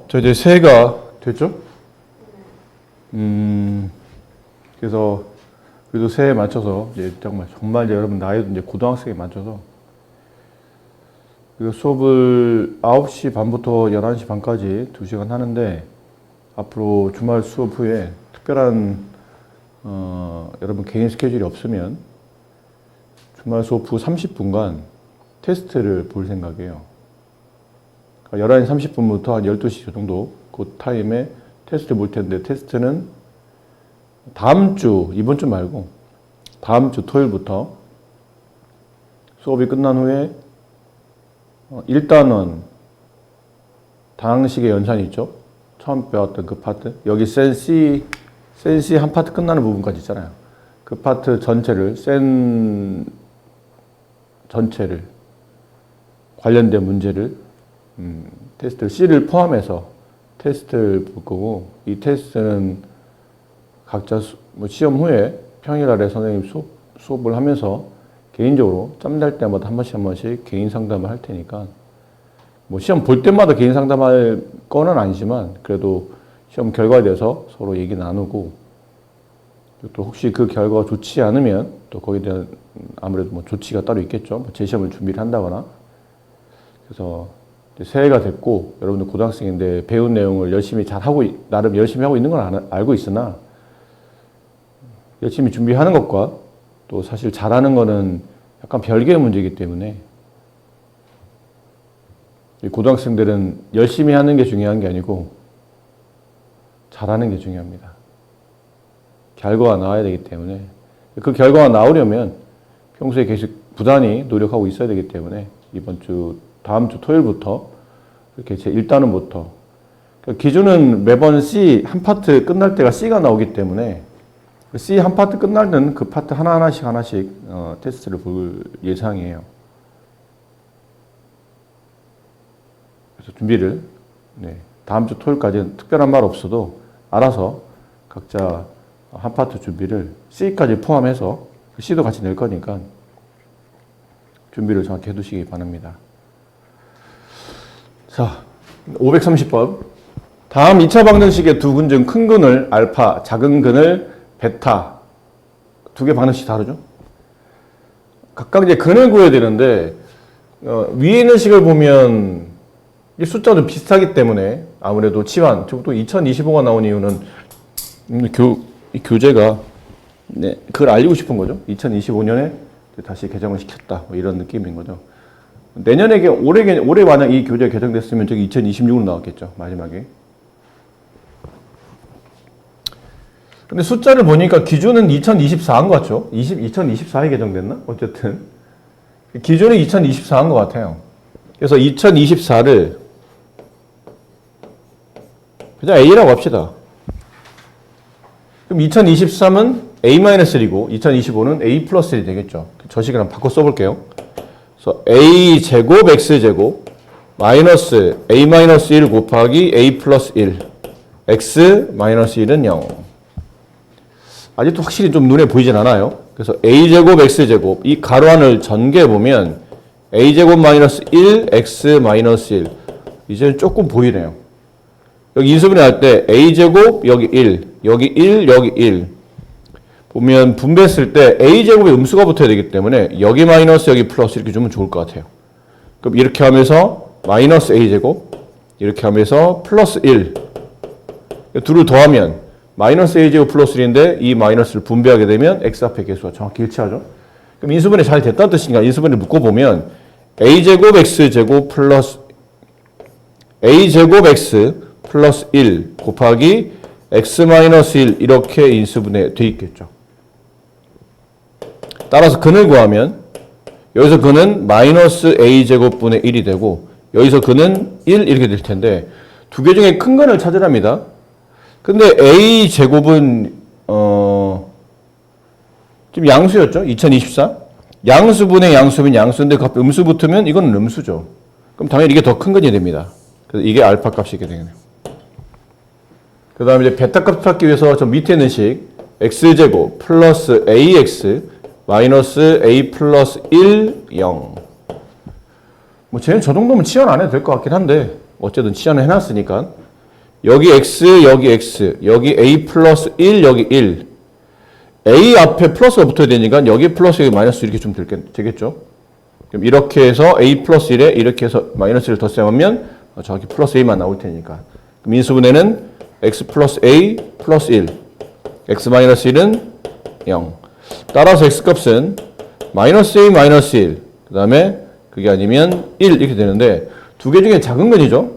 저 이제 새해가 됐죠? 그래서 그래도 새해에 맞춰서 이제 정말 이제 여러분 나이도 이제 고등학생에 맞춰서 그 수업을 9시 반부터 11시 반까지 2시간 하는데 앞으로 주말 수업 후에 특별한 여러분 개인 스케줄이 없으면 주말 수업 후 30분간 테스트를 볼 생각이에요. 그러니까 11시 30분부터 한 12시 정도 그 타임에 테스트를 볼 텐데 테스트는 다음 주, 이번 주 말고 다음 주 토요일부터 수업이 끝난 후에 1단원 다항식의 연산이 있죠. 처음 배웠던 그 파트. 여기 센 C 한 파트 끝나는 부분까지 있잖아요. 그 파트 전체를 전체를 관련된 문제를 테스트를 C를 포함해서 테스트를 볼 거고 이 테스트는 각자 시험 후에 평일날에 선생님 수업을 하면서 개인적으로 짬날 때마다 한 번씩 개인 상담을 할 테니까 뭐 시험 볼 때마다 개인 상담할 거는 아니지만 그래도 시험 결과에 대해서 서로 얘기 나누고 또 혹시 그 결과가 좋지 않으면 또 거기에 대한 아무래도 뭐 조치가 따로 있겠죠. 뭐 재시험을 준비를 한다거나. 그래서 새해가 됐고 여러분들 고등학생인데 배운 내용을 열심히 나름 열심히 하고 있는 건 알고 있으나 열심히 준비하는 것과 또 사실 잘하는 거는 약간 별개의 문제이기 때문에 고등학생들은 열심히 하는 게 중요한 게 아니고 잘하는 게 중요합니다. 결과가 나와야 되기 때문에 그 결과가 나오려면 평소에 계속 부단히 노력하고 있어야 되기 때문에 다음 주 토요일부터 이렇게 제 1단원부터 기준은 매번 C 한 파트 끝날 때가 C가 나오기 때문에 C 한 파트 끝날 때는 그 파트 하나씩 테스트를 볼 예상이에요. 그래서 준비를 다음 주 토요일까지는 특별한 말 없어도 알아서 각자 한 파트 준비를 C까지 포함해서 C도 같이 낼 거니까 준비를 정확히 해두시기 바랍니다. 자, 530번. 다음 2차 방정식의 두 근 중 큰 근을 알파, 작은 근을 베타. 두 개 방정식 다르죠? 각각 이제 근을 구해야 되는데, 위에 있는 식을 보면 이 숫자도 비슷하기 때문에 아무래도 치환, 또 2025가 나온 이유는 이 교재가 그걸 알리고 싶은 거죠. 2025년에 다시 개정을 시켰다. 뭐 이런 느낌인 거죠. 내년에 올해 만약 이 교재가 개정됐으면 저기 2026으로 나왔겠죠. 마지막에. 근데 숫자를 보니까 기준은 2024인 것 같죠? 2024에 개정됐나? 어쨌든. 기준은 2024인 것 같아요. 그래서 2024를 그냥 A라고 합시다. 그럼 2023은 A-1이고 2025는 A 플러스 1이 되겠죠. 저 식을 한번 바꿔 써볼게요. 그래서 A 제곱 X 제곱 마이너스 A-1 곱하기 A 플러스 1 X 마이너스 1은 0. 아직도 확실히 좀 눈에 보이진 않아요. 그래서 A 제곱 X 제곱 이 가로 안을 전개해 보면 A 제곱 마이너스 1 X 마이너스 1 이제는 조금 보이네요. 여기 인수분해 할 때 A 제곱 여기 1 여기 1 여기 1 보면 분배했을 때 A제곱에 음수가 붙어야 되기 때문에 여기 마이너스 여기 플러스 이렇게 주면 좋을 것 같아요. 그럼 이렇게 하면서 마이너스 A제곱 이렇게 하면서 플러스 1 둘을 더하면 마이너스 A제곱 플러스 1인데 이 마이너스를 분배하게 되면 X 앞에 개수가 정확히 일치하죠. 그럼 인수분해 잘 됐다는 뜻인가? 인수분해 묶어보면 A제곱 X제곱 플러스 A제곱 X 플러스 1 곱하기 X 마이너스 1 이렇게 인수분해 돼 있겠죠. 따라서 근을 구하면 여기서 근은 마이너스 A제곱분의 1이 되고 여기서 근은 1 이렇게 될 텐데 두 개 중에 큰 근을 찾으랍니다. 근데 A제곱은 지금 양수였죠? 2024? 양수분의 양수면 양수인데 그 앞에 음수 붙으면 이건 음수죠. 그럼 당연히 이게 더 큰 근이 됩니다. 그래서 이게 알파 값이게 되겠네요. 그 다음에 이제 베타 값 찾기 위해서 저 밑에 있는 식 X제곱 플러스 AX 마이너스 A 플러스 1, 0. 뭐 쟤는 저 정도면 치환 안 해도 될 것 같긴 한데 어쨌든 치환을 해놨으니까 여기 x, 여기 x, 여기 a 플러스 1, 여기 1. a 앞에 플러스가 붙어야 되니까 여기 플러스, 여기 마이너스 이렇게 좀 되겠죠? 그럼 이렇게 해서 a 플러스 1에 이렇게 해서 마이너스 1을 덧셈하면 저기 플러스 a만 나올 테니까. 그럼 인수분해는 x 플러스 a 플러스 1. x 마이너스 1은 0. 따라서 x 값은 마이너스 a 마이너스 1. 그 다음에 그게 아니면 1 이렇게 되는데 두 개 중에 작은 건이죠.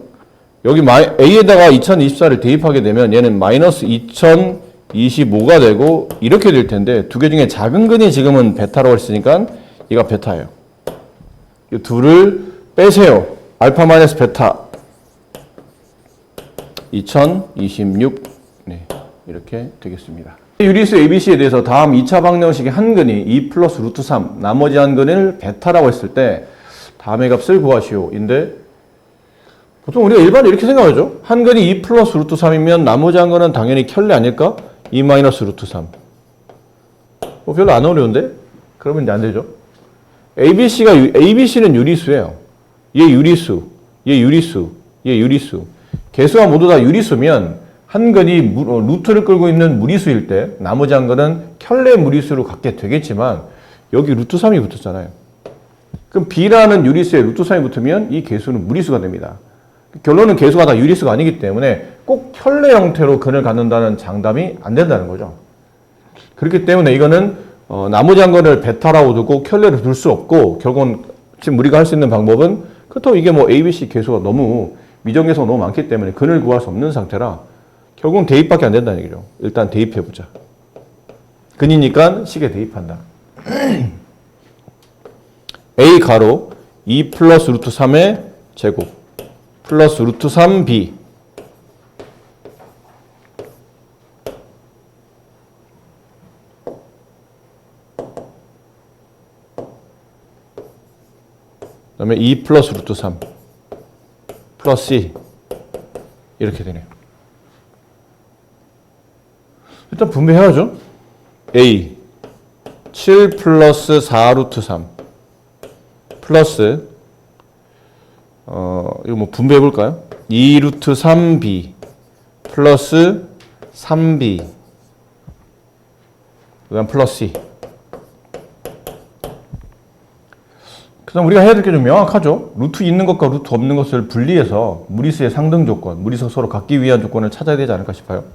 여기 a에다가 2024를 대입하게 되면 얘는 마이너스 2025가 되고 이렇게 될 텐데 두 개 중에 작은 근이 지금은 베타라고 했으니까 얘가 베타예요. 이 둘을 빼세요. 알파 마이너스 베타 2026 네, 이렇게 되겠습니다. 유리수 ABC에 대해서 다음 2차 방정식의 한 근이 2 플러스 루트 3 나머지 한 근을 베타라고 했을 때 다음의 값을 구하시오 인데 보통 우리가 일반적으로 이렇게 생각하죠. 한 근이 2 플러스 루트 3이면 나머지 한 근은 당연히 켤레 아닐까? 2 마이너스 루트 3 별로 안 어려운데? 그러면 이제 안 되죠. ABC는 유리수예요. 얘 유리수, 얘 유리수, 얘 유리수. 개수가 모두 다 유리수면 한 근이 루트를 끌고 있는 무리수일 때 나머지 한 근은 켤레 무리수로 갖게 되겠지만 여기 루트 3이 붙었잖아요. 그럼 B라는 유리수에 루트 3이 붙으면 이 개수는 무리수가 됩니다. 결론은 개수가 다 유리수가 아니기 때문에 꼭 켤레 형태로 근을 갖는다는 장담이 안 된다는 거죠. 그렇기 때문에 이거는 나머지 한 근을 베타라고 두고 켤레를 둘 수 없고 결국은 지금 우리가 할 수 있는 방법은 그렇다고 이게 뭐 ABC 개수가 너무 미정계수가 너무 많기 때문에 근을 구할 수 없는 상태라 결국은 대입밖에 안 된다는 얘기죠. 일단 대입해보자. 근이니까 식에 대입한다. A 가로 2 플러스 루트 3의 제곱 플러스 루트 3B 그 다음에 2 플러스 루트 3 플러스 C 이렇게 되네요. 일단 분배해야죠. A 7 플러스 4 루트 3 플러스 이거 뭐 분배해 볼까요? 2 루트 3B 플러스 3B 그다음 플러스 C. 그다음 우리가 해야 될 게 좀 명확하죠. 루트 있는 것과 루트 없는 것을 분리해서 무리수의 상등 조건, 무리수 서로 갖기 위한 조건을 찾아야 되지 않을까 싶어요.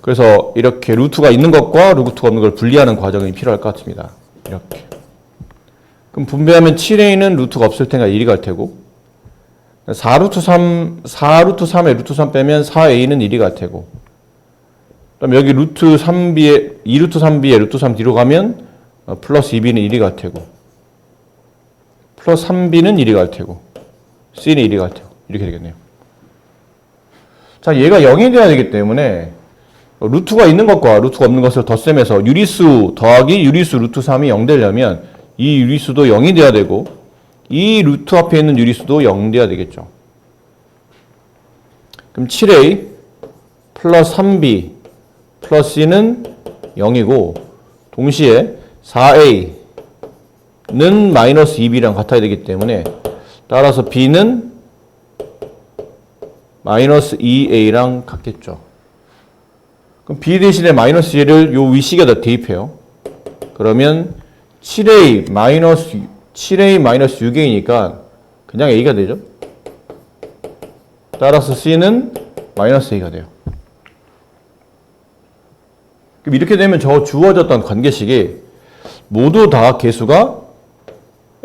그래서 이렇게 루트가 있는 것과 루트가 없는 걸 분리하는 과정이 필요할 것 같습니다. 이렇게. 그럼 분배하면 7a는 루트가 없을 테니까 1이 갈 테고 4루트 3에 루트 3 빼면 4a는 1이 갈 테고 그다음에 여기 루트 3b에 2루트 3b에 루트 3 뒤로 가면 플러스 2b는 1이 갈 테고 플러스 3b는 1이 갈 테고 c는 1이 갈 테고 이렇게 되겠네요. 자, 얘가 0이 돼야 되기 때문에 루트가 있는 것과 루트가 없는 것을 덧셈해서 유리수 더하기 유리수 루트 3이 0 되려면 이 유리수도 0이 돼야 되고 이 루트 앞에 있는 유리수도 0 돼야 되겠죠. 그럼 7a 플러스 3b 플러스 c는 0이고 동시에 4a는 마이너스 2b랑 같아야 되기 때문에 따라서 b는 마이너스 2a랑 같겠죠. 그럼 b 대신에 마이너스 1을 요 위식에다 대입해요. 그러면 7a 마이너스 6a니까 그냥 a가 되죠. 따라서 c는 마이너스 a가 돼요. 그럼 이렇게 되면 저 주어졌던 관계식이 모두 다 개수가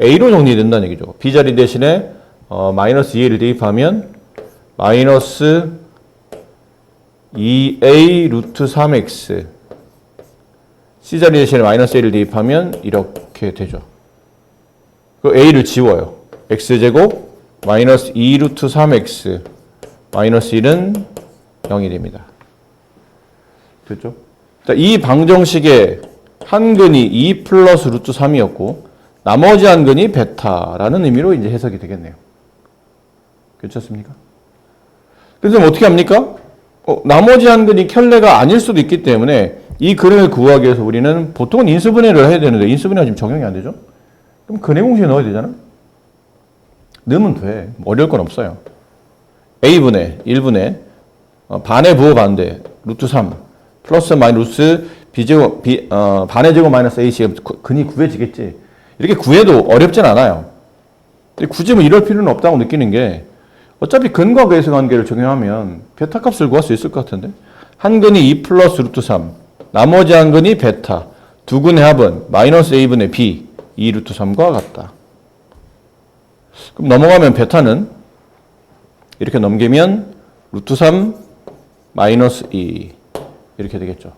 a로 정리된다는 얘기죠. b 자리 대신에 마이너스 2a를 대입하면 마이너스 2a 루트 3x c 자리 대신에 마이너스 a를 대입하면 이렇게 되죠. 그 a를 지워요. x제곱 마이너스 2 루트 3x 마이너스 1은 0이 됩니다. 됐죠? 자, 이 방정식의 한 근이 2 플러스 루트 3이었고 나머지 한 근이 베타라는 의미로 이제 해석이 되겠네요. 괜찮습니까? 그래서 어떻게 합니까? 나머지 한 근이 켤레가 아닐 수도 있기 때문에 이 근을 구하기 위해서 우리는 보통은 인수분해를 해야 되는데 인수분해가 지금 적용이 안 되죠? 그럼 근해 공식에 넣어야 되잖아? 넣으면 돼. 어려울 건 없어요. a분의 1분의 반의 부호 반대 루트 3 플러스 마이너스 b제곱 반의 제곱 마이너스 ac 근이 구해지겠지. 이렇게 구해도 어렵진 않아요. 근데 굳이 뭐 이럴 필요는 없다고 느끼는 게 어차피 근과 계수 관계를 적용하면 베타 값을 구할 수 있을 것 같은데 한 근이 2 플러스 루트 3 나머지 한 근이 베타 두 근의 합은 마이너스 a분의 b 2 루트 3과 같다. 그럼 넘어가면 베타는 이렇게 넘기면 루트 3 마이너스 2 이렇게 되겠죠.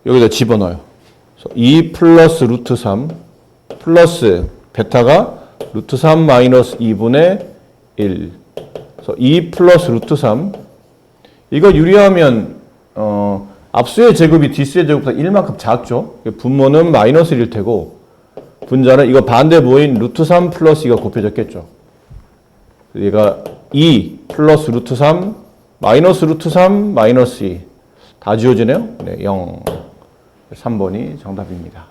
여기다 집어넣어요. 2 플러스 루트 3 플러스 베타가 루트 3 마이너스 2분의 1 그래서 2 플러스 루트 3 이거 유리하면 앞수의 제곱이 뒷수의 제곱보다 1만큼 작죠. 분모는 마이너스 1일 테고 분자는 이거 반대 부호인 루트 3 플러스 2가 곱해졌겠죠. 얘가 2 플러스 루트 3 마이너스 루트 3 마이너스 2 다 지워지네요. 네, 0 3번이 정답입니다.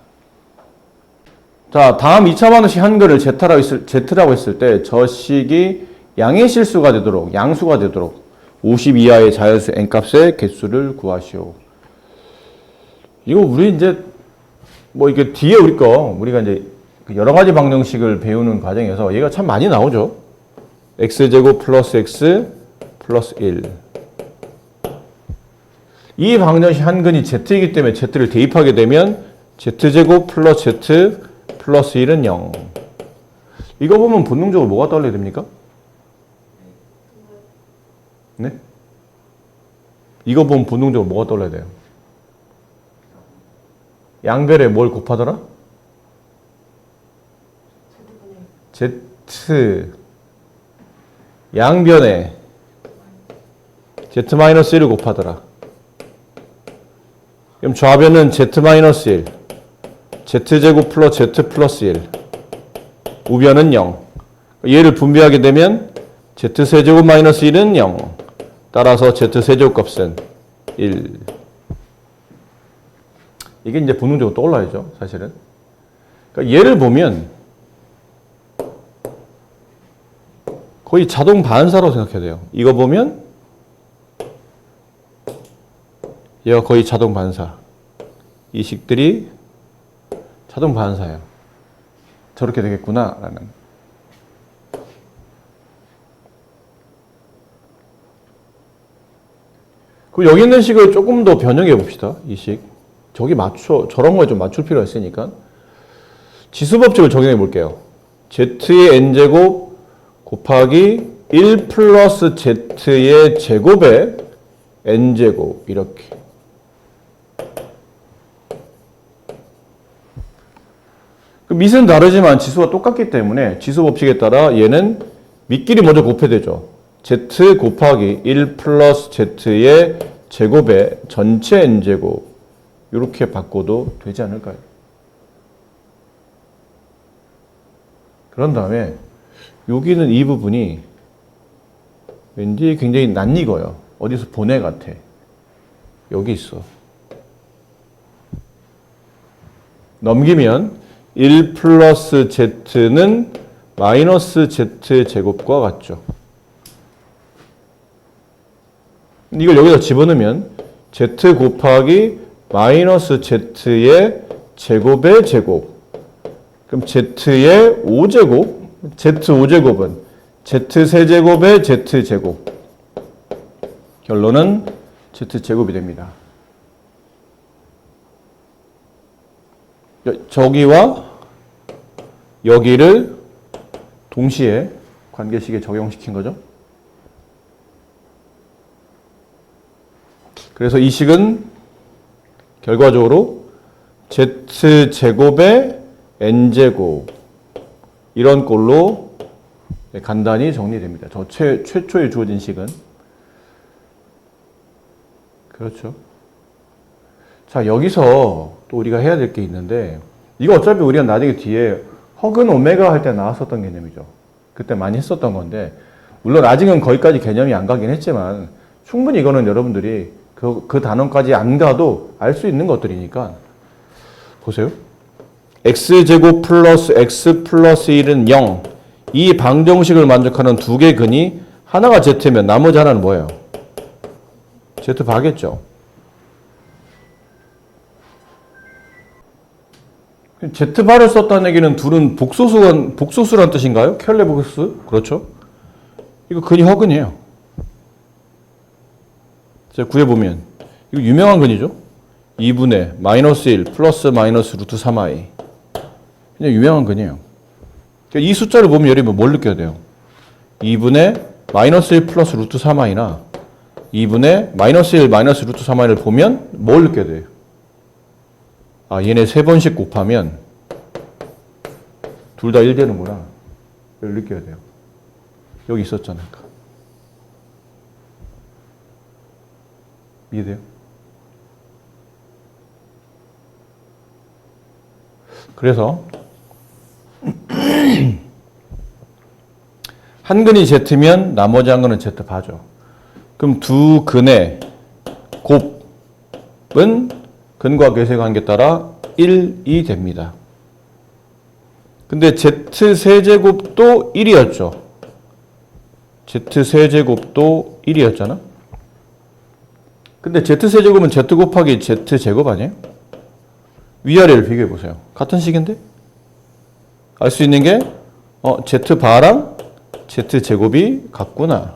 자, 다음 2차 방정식 한글을 Z라고 했을 때 저 식이 양의 실수가 되도록 양수가 되도록 50 이하의 자연수 n값의 개수를 구하시오. 이거 우리 이제 뭐 이게 뒤에 우리가 이제 여러 가지 방정식을 배우는 과정에서 얘가 참 많이 나오죠. x제곱 플러스 x 플러스 1. 이 방정식 한근이 z이기 때문에 z를 대입하게 되면 z제곱 플러스 z 플러스 1은 0. 이거 보면 본능적으로 뭐가 떠올려야 됩니까? 네? 이거 보면 본능적으로 뭐가 떠올려야 돼요? 양변에 뭘 곱하더라? z 양변에 z-1을 곱하더라. 그럼 좌변은 z-1 z제곱 플러스 z 플러스 1 우변은 0. 얘를 분배하게 되면 z세제곱 마이너스 1은 0. 따라서 z세제곱 값은 1. 이게 이제 본능적으로 떠올라야죠, 사실은. 그러니까 얘를 보면 거의 자동 반사라고 생각해야 돼요. 이거 보면 얘가 거의 자동 반사. 이 식들이 자동 반사예요. 저렇게 되겠구나 라는. 그리고 여기 있는 식을 조금 더 변형해 봅시다. 이 식. 저런 거에 좀 맞출 필요가 있으니까. 지수법칙을 적용해 볼게요. z의 n제곱 곱하기 1 플러스 z의 제곱에 n제곱 이렇게. 그 밑은 다르지만 지수가 똑같기 때문에 지수 법칙에 따라 얘는 밑끼리 먼저 곱해야 되죠. z 곱하기 1 플러스 z의 제곱에 전체 n제곱 이렇게 바꿔도 되지 않을까요? 그런 다음에 여기는 이 부분이 왠지 굉장히 낯익어요. 어디서 본 애 같아. 여기 있어. 넘기면 1 플러스 z는 마이너스 z 제곱과 같죠. 이걸 여기다 집어넣으면 z 곱하기 마이너스 z의 제곱의 제곱. 그럼 z의 5제곱, z5제곱은 z세제곱의 z제곱. 결론은 z제곱이 됩니다. 저기와 여기를 동시에 관계식에 적용시킨 거죠. 그래서 이 식은 결과적으로 z제곱의 n제곱 이런 꼴로 간단히 정리됩니다. 저 최초에 주어진 식은. 그렇죠. 자, 여기서 또 우리가 해야 될 게 있는데 이거 어차피 우리가 나중에 뒤에 허근 오메가 할 때 나왔었던 개념이죠. 그때 많이 했었던 건데 물론 아직은 거기까지 개념이 안 가긴 했지만 충분히 이거는 여러분들이 그 단원까지 안 가도 알 수 있는 것들이니까 보세요. x제곱 플러스 x 플러스 1은 0. 이 방정식을 만족하는 두 개 근이 하나가 z면 나머지 하나는 뭐예요? Z바겠죠. Z바를 썼다는 얘기는 둘은 복소수란 뜻인가요? 켈레 복소수? 그렇죠. 이거 근이 허근이에요. 자, 구해보면 이거 유명한 근이죠. 2분의 마이너스 1 플러스 마이너스 루트 3i. 그냥 유명한 근이에요. 그러니까 이 숫자를 보면 여러분 뭘 느껴야 돼요? 2분의 마이너스 1 플러스 루트 3i나 2분의 마이너스 1 마이너스 루트 3i를 보면 뭘 느껴야 돼요? 아, 얘네 세 번씩 곱하면 둘 다 1 되는구나. 이걸 느껴야 돼요. 여기 있었잖아요. 이해돼요? 그래서 한 근이 Z면 나머지 한 근은 Z바죠. 그럼 두 근의 곱은 근과 궤의 관계에 따라 1이 됩니다. 근데 Z세제곱도 1이었죠. Z세제곱도 1이었잖아. 근데 Z세제곱은 Z 곱하기 Z제곱 아니에요? 위아래를 비교해 보세요. 같은 식인데? 알 수 있는 게 Z바랑 Z제곱이 같구나.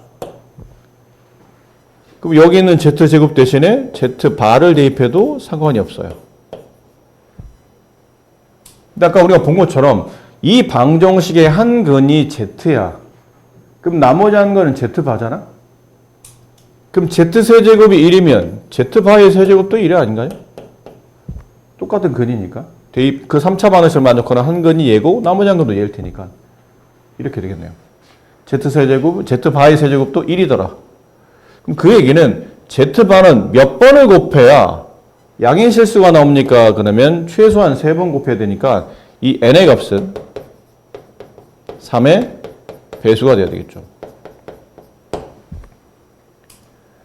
그럼 여기 있는 Z제곱 대신에 Z바를 대입해도 상관이 없어요. 근데 아까 우리가 본 것처럼 이 방정식의 한 근이 Z야. 그럼 나머지 한 근은 Z바잖아? 그럼 Z세제곱이 1이면 Z바의 세제곱도 1이 아닌가요? 똑같은 근이니까. 대입, 그 3차 반응식을 만족하는 한 근이 얘고 나머지 한 근도 얘일 테니까. 이렇게 되겠네요. Z세제곱, Z바의 세제곱도 1이더라. 그럼 그 얘기는 Z바는 몇 번을 곱해야 양의 실수가 나옵니까? 그러면 최소한 3번 곱해야 되니까 이 n의 값은 3의 배수가 돼야 되겠죠.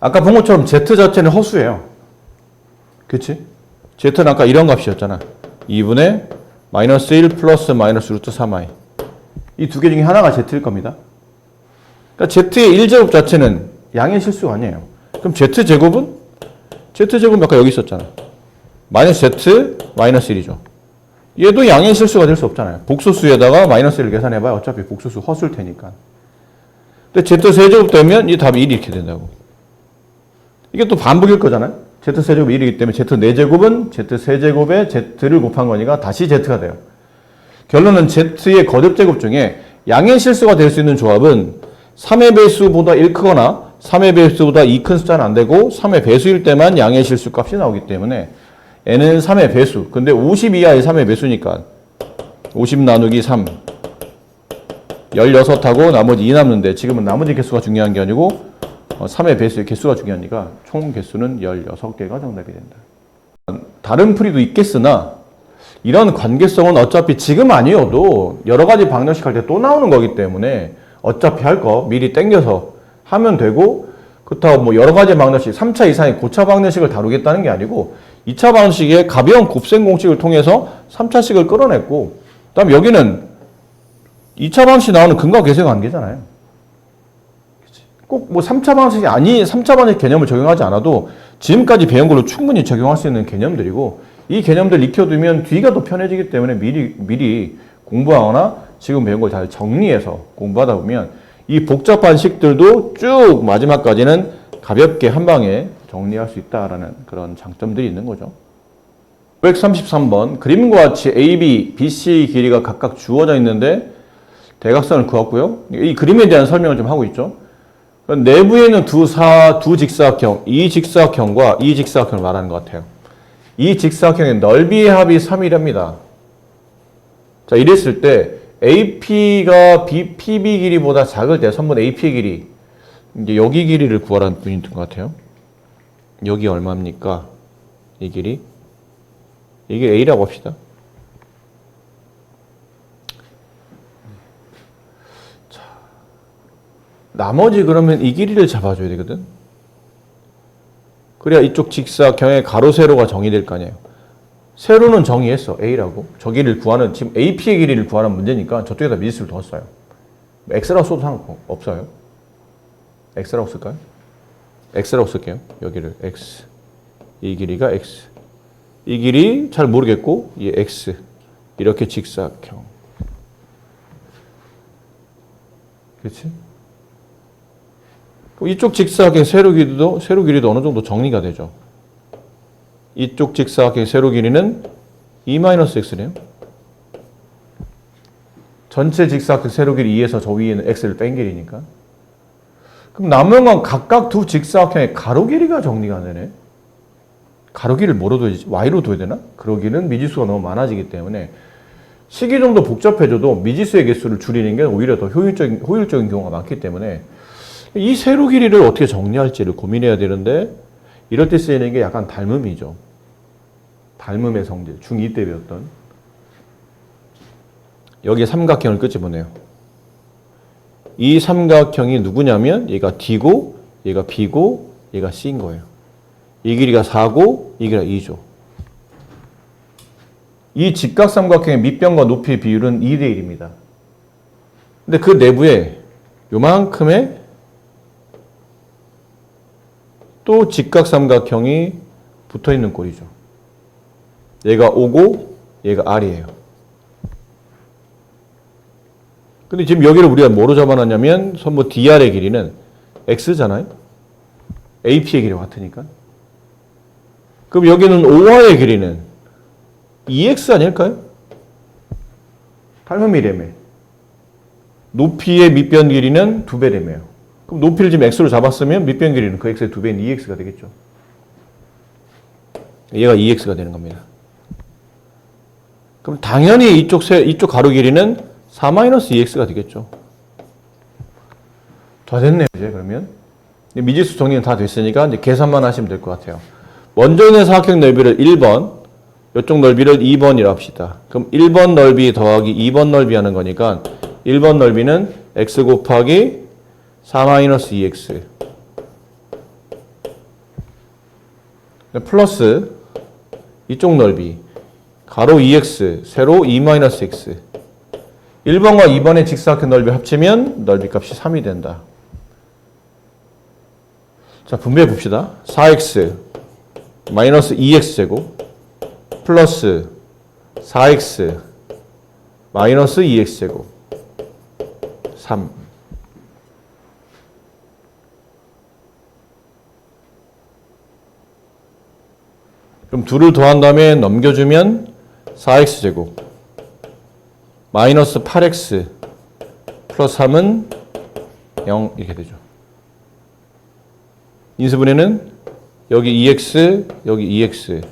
아까 본 것처럼 Z 자체는 허수예요. 그치? Z는 아까 이런 값이었잖아. 2분의 마이너스 1 플러스 마이너스 루트 3i. 이 두 개 중에 하나가 Z일 겁니다. 그러니까 Z의 1제곱 자체는 양의 실수가 아니에요. 그럼 Z제곱은? Z제곱은 아까 여기 있었잖아. 마이너스 Z 마이너스 1이죠. 얘도 양의 실수가 될 수 없잖아요. 복소수에다가 마이너스 1을 계산해봐야 어차피 복소수 허수일 테니까. 근데 Z세제곱 되면 이 답이 1이 이렇게 된다고. 이게 또 반복일 거잖아요. Z세제곱이 1이기 때문에 Z4제곱은 Z세제곱에 Z를 곱한 거니까 다시 Z가 돼요. 결론은 Z의 거듭제곱 중에 양의 실수가 될 수 있는 조합은 3의 배수보다 1 크거나 3의 배수보다 2 큰 숫자는 안 되고 3의 배수일 때만 양의 실수 값이 나오기 때문에 n은 3의 배수. 근데 50 이하의 3의 배수니까 50 나누기 3 16하고 나머지 2 남는데 지금은 나머지 개수가 중요한 게 아니고 3의 배수의 개수가 중요하니까 총 개수는 16개가 정답이 된다. 다른 풀이도 있겠으나 이런 관계성은 어차피 지금 아니어도 여러 가지 방정식 할 때 또 나오는 거기 때문에 어차피 할 거 미리 땡겨서 하면 되고, 그렇다고 뭐 여러 가지 방정식, 3차 이상의 고차 방정식을 다루겠다는 게 아니고 2차 방정식의 가벼운 곱셈 공식을 통해서 3차식을 끌어냈고, 그 다음에 여기는 2차 방정식 나오는 근과 계수의 관계잖아요. 꼭 뭐 3차 방정식이 3차 방정식 개념을 적용하지 않아도 지금까지 배운 걸로 충분히 적용할 수 있는 개념들이고, 이 개념들 익혀두면 뒤가 더 편해지기 때문에 미리 공부하거나 지금 배운 걸 잘 정리해서 공부하다 보면 이 복잡한 식들도 쭉 마지막까지는 가볍게 한 방에 정리할 수 있다라는 그런 장점들이 있는 거죠. 933번 그림과 같이 AB, BC 길이가 각각 주어져 있는데 대각선을 그었고요. 이 그림에 대한 설명을 좀 하고 있죠. 내부에 있는 두 직사각형, 이 직사각형과 이 직사각형을 말하는 것 같아요. 이 직사각형의 넓이의 합이 3이랍니다. 자, 이랬을 때 AP가 PB 길이보다 작을 때 선분 AP의 길이, 이제 여기 길이를 구하라는 분이 있는 것 같아요. 여기 얼마입니까? 이 길이? 이게 A라고 합시다. 자, 나머지 그러면 이 길이를 잡아줘야 되거든. 그래야 이쪽 직사각형의 가로 세로가 정의될 거 아니에요. 세로는 정의했어. A라고. 저 길이를 구하는, 지금 AP의 길이를 구하는 문제니까 저쪽에다 미지수를 더 써요. X라고 써도 상관없어요. X라고 쓸까요? x라고 쓸게요. 여기를 x. 이 길이가 x. 이 길이 잘 모르겠고 이 x. 이렇게 직사각형. 그렇지? 이쪽 직사각형 세로 길이도 어느 정도 정리가 되죠. 이쪽 직사각형 세로 길이는 2-x네요. 전체 직사각형 세로 길이 2에서 저 위에는 x를 뺀 길이니까. 그럼 남은 건 각각 두 직사각형의 가로 길이가 정리가 안 되네. 가로 길이를 뭐로 둬야지? y로 둬야 되나? 그러기는 미지수가 너무 많아지기 때문에 식이 좀 더 복잡해져도 미지수의 개수를 줄이는 게 오히려 더 효율적인 경우가 많기 때문에 이 세로 길이를 어떻게 정리할지를 고민해야 되는데 이럴 때 쓰이는 게 약간 닮음이죠. 닮음의 성질, 중2 때 배웠던. 여기에 삼각형을 끄집어내요. 이 삼각형이 누구냐면 얘가 D고 얘가 B고 얘가 C인 거예요. 이 길이가 4고 이 길이가 2죠. 이 직각삼각형의 밑변과 높이의 비율은 2대 1입니다. 근데 그 내부에 요만큼의 또 직각삼각형이 붙어있는 꼴이죠. 얘가 O고 얘가 R이에요. 근데 지금 여기를 우리가 뭐로 잡아놨냐면 선부 DR의 길이는 X잖아요. AP의 길이와 같으니까. 그럼 여기는 OR의 길이는 EX 아닐까요? 닮음이래며. 높이의 밑변 길이는 2배래며요. 그럼 높이를 지금 X로 잡았으면 밑변 길이는 그 X의 2배인 EX가 되겠죠. 얘가 EX가 되는 겁니다. 그럼 당연히 이쪽 가로 길이는 4-EX가 되겠죠. 다 됐네요, 이제 그러면. 미지수 정리는 다 됐으니까 이제 계산만 하시면 될 것 같아요. 먼저 있는 사각형 넓이를 1번, 이쪽 넓이를 2번이라 합시다. 그럼 1번 넓이 더하기 2번 넓이 하는 거니까 1번 넓이는 x 곱하기 4-2x 플러스 이쪽 넓이 가로 2x, 세로 2-x 1번과 2번의 직사각형 넓이 합치면 넓이 값이 3이 된다. 자, 분배해 봅시다. 4x 마이너스 2x제곱 플러스 4x 마이너스 2x제곱 3. 그럼 둘을 더한 다음에 넘겨주면 4x제곱 마이너스 8x 플러스 3은 0 이렇게 되죠. 인수분해는 여기 2x, 여기 2x,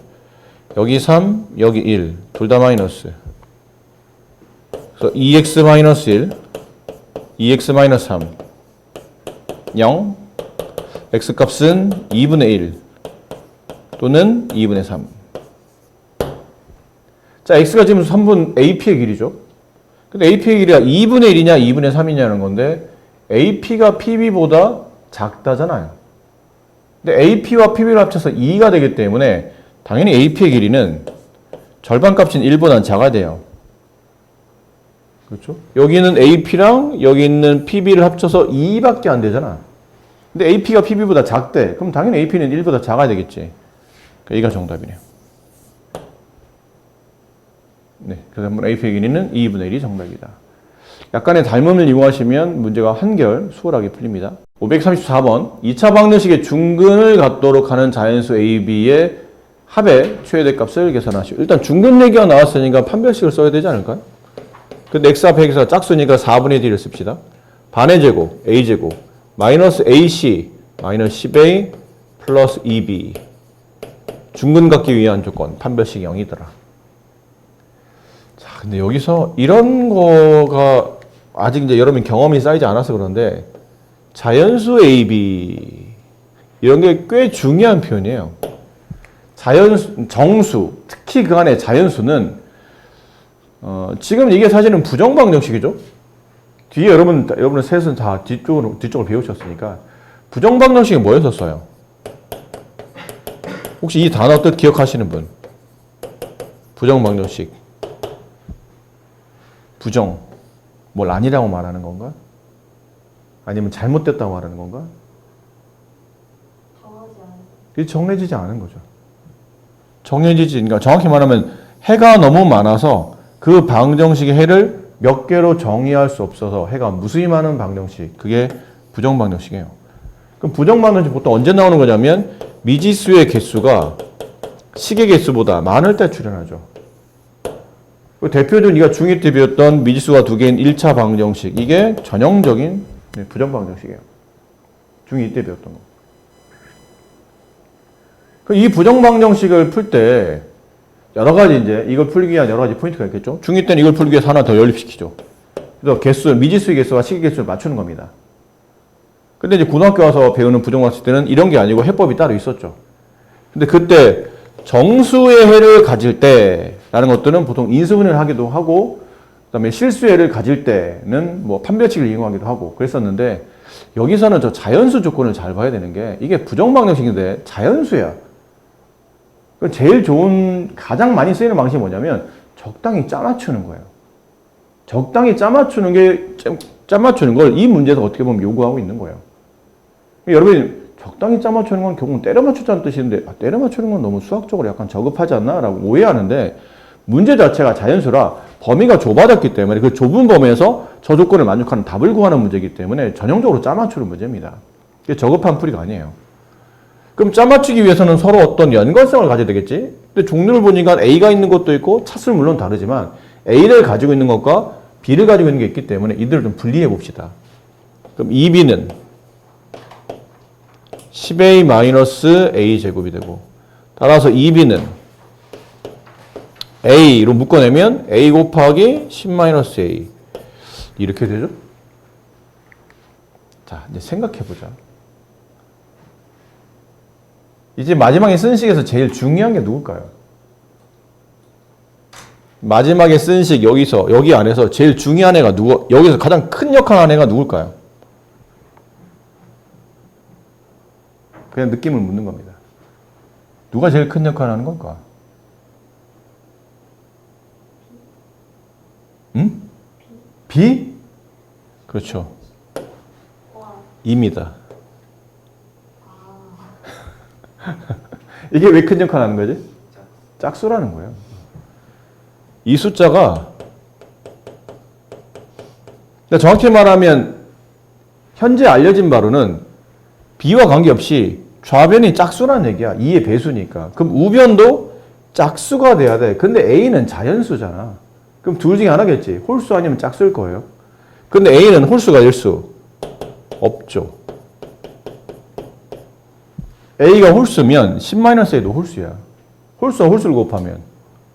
여기 3, 여기 1, 둘 다 마이너스. 그래서 2x 마이너스 1, 2x 마이너스 3, 0, x 값은 2분의 1 또는 2분의 3. 자, x가 지금 3분 AP의 길이죠. 근데 AP의 길이가 2분의 1이냐 2분의 3이냐는 건데 AP가 PB보다 작다잖아요. 근데 AP와 PB를 합쳐서 2가 되기 때문에 당연히 AP의 길이는 절반값인 1보다는 작아야 돼요. 그렇죠? 여기는 AP랑 여기 있는 PB를 합쳐서 2밖에 안 되잖아. 근데 AP가 PB보다 작대. 그럼 당연히 AP는 1보다 작아야 되겠지. 그러니까 이가 정답이네요. 네, 그래서 한번 AP의 길이는 2분의 1이 정답이다. 약간의 닮음을 이용하시면 문제가 한결 수월하게 풀립니다. 534번 2차 방정식의 중근을 갖도록 하는 자연수 AB의 합의 최대값을 계산하시오. 일단 중근 얘기가 나왔으니까 판별식을 써야 되지 않을까요? 근데 x 앞에 x가 짝수니까 4분의 d를 씁시다. 반의 제곱 a제곱 마이너스 ac 마이너스 10a 플러스 2b 중근 갖기 위한 조건 판별식 0이더라. 자, 근데 여기서 이런 거가 아직 이제 여러분 경험이 쌓이지 않아서 그런데 자연수 AB 이런 게 꽤 중요한 표현이에요. 정수, 특히 그 안에 자연수는 지금 이게 사실은 부정방정식이죠. 뒤에 여러분의 셋은 다 뒤쪽을 배우셨으니까 부정방정식이 뭐였었어요? 혹시 이 단어 뜻 기억하시는 분? 부정방정식. 부정. 뭘 아니라고 말하는 건가? 아니면 잘못됐다고 말하는 건가? 이게 정해지지 않은 거죠. 그러니까 정확히 말하면 해가 너무 많아서 그 방정식의 해를 몇 개로 정의할 수 없어서 해가 무수히 많은 방정식, 그게 부정방정식이에요. 그럼 부정방정식 보통 언제 나오는 거냐면 미지수의 개수가 식의 개수보다 많을 때 출현하죠. 대표적으로 네가 중2 때 배웠던 미지수가 두 개인 1차 방정식, 이게 전형적인 부정방정식이에요. 중2 때 배웠던 거. 이 부정방정식을 풀 때 여러 가지 이제 이걸 풀기 위한 여러 가지 포인트가 있겠죠. 중2 때는 이걸 풀기 위해서 하나 더 연립시키죠. 그래서 개수, 미지수의 개수와 식의 개수를 맞추는 겁니다. 근데 이제 고등학교 와서 배우는 부정방정식 때는 이런 게 아니고 해법이 따로 있었죠. 근데 그때 정수의 해를 가질 때라는 것들은 보통 인수분해를 하기도 하고, 그다음에 실수의 해를 가질 때는 뭐 판별식을 이용하기도 하고 그랬었는데, 여기서는 저 자연수 조건을 잘 봐야 되는 게, 이게 부정방정식인데 자연수야. 제일 좋은, 가장 많이 쓰이는 방식이 뭐냐면 적당히 짜맞추는 거예요. 적당히 짜맞추는 걸 이 문제에서 어떻게 보면 요구하고 있는 거예요. 여러분이 적당히 짜맞추는 건 결국은 때려 맞추자는 뜻인데, 때려 맞추는 건 너무 수학적으로 약간 저급하지 않나? 라고 오해하는데, 문제 자체가 자연수라 범위가 좁아졌기 때문에 그 좁은 범위에서 저 조건을 만족하는 답을 구하는 문제이기 때문에 전형적으로 짜맞추는 문제입니다. 이게 저급한 풀이가 아니에요. 그럼 짜맞추기 위해서는 서로 어떤 연관성을 가져야 되겠지? 근데 종류를 보니까 A가 있는 것도 있고 차수는 물론 다르지만 A를 가지고 있는 것과 B를 가지고 있는 게 있기 때문에 이들을 좀 분리해 봅시다. 그럼 2B는 10A-A 제곱이 되고, 따라서 2B는 A로 묶어내면 A 곱하기 10-A 이렇게 되죠? 자, 이제 생각해보자. 이제 마지막에 쓴 식에서 제일 중요한 게 누굴까요? 마지막에 쓴 식, 여기 안에서 제일 중요한 애가 여기서 가장 큰 역할 하는 애가 누굴까요? 그냥 느낌을 묻는 겁니다. 누가 제일 큰 역할을 하는 걸까? 응? B? 그렇죠. 입니다. 이게 왜 큰 역할을 하는 거지? 짝수라는 거예요. 이 숫자가, 정확히 말하면 현재 알려진 바로는 B와 관계없이 좌변이 짝수라는 얘기야. 2의 배수니까. 그럼 우변도 짝수가 돼야 돼. 근데 A는 자연수잖아. 그럼 둘 중에 하나겠지. 홀수 아니면 짝수일 거예요. 근데 A는 홀수가 될 수 없죠. A가 홀수면 10-A도 홀수야. 홀수와 홀수를 곱하면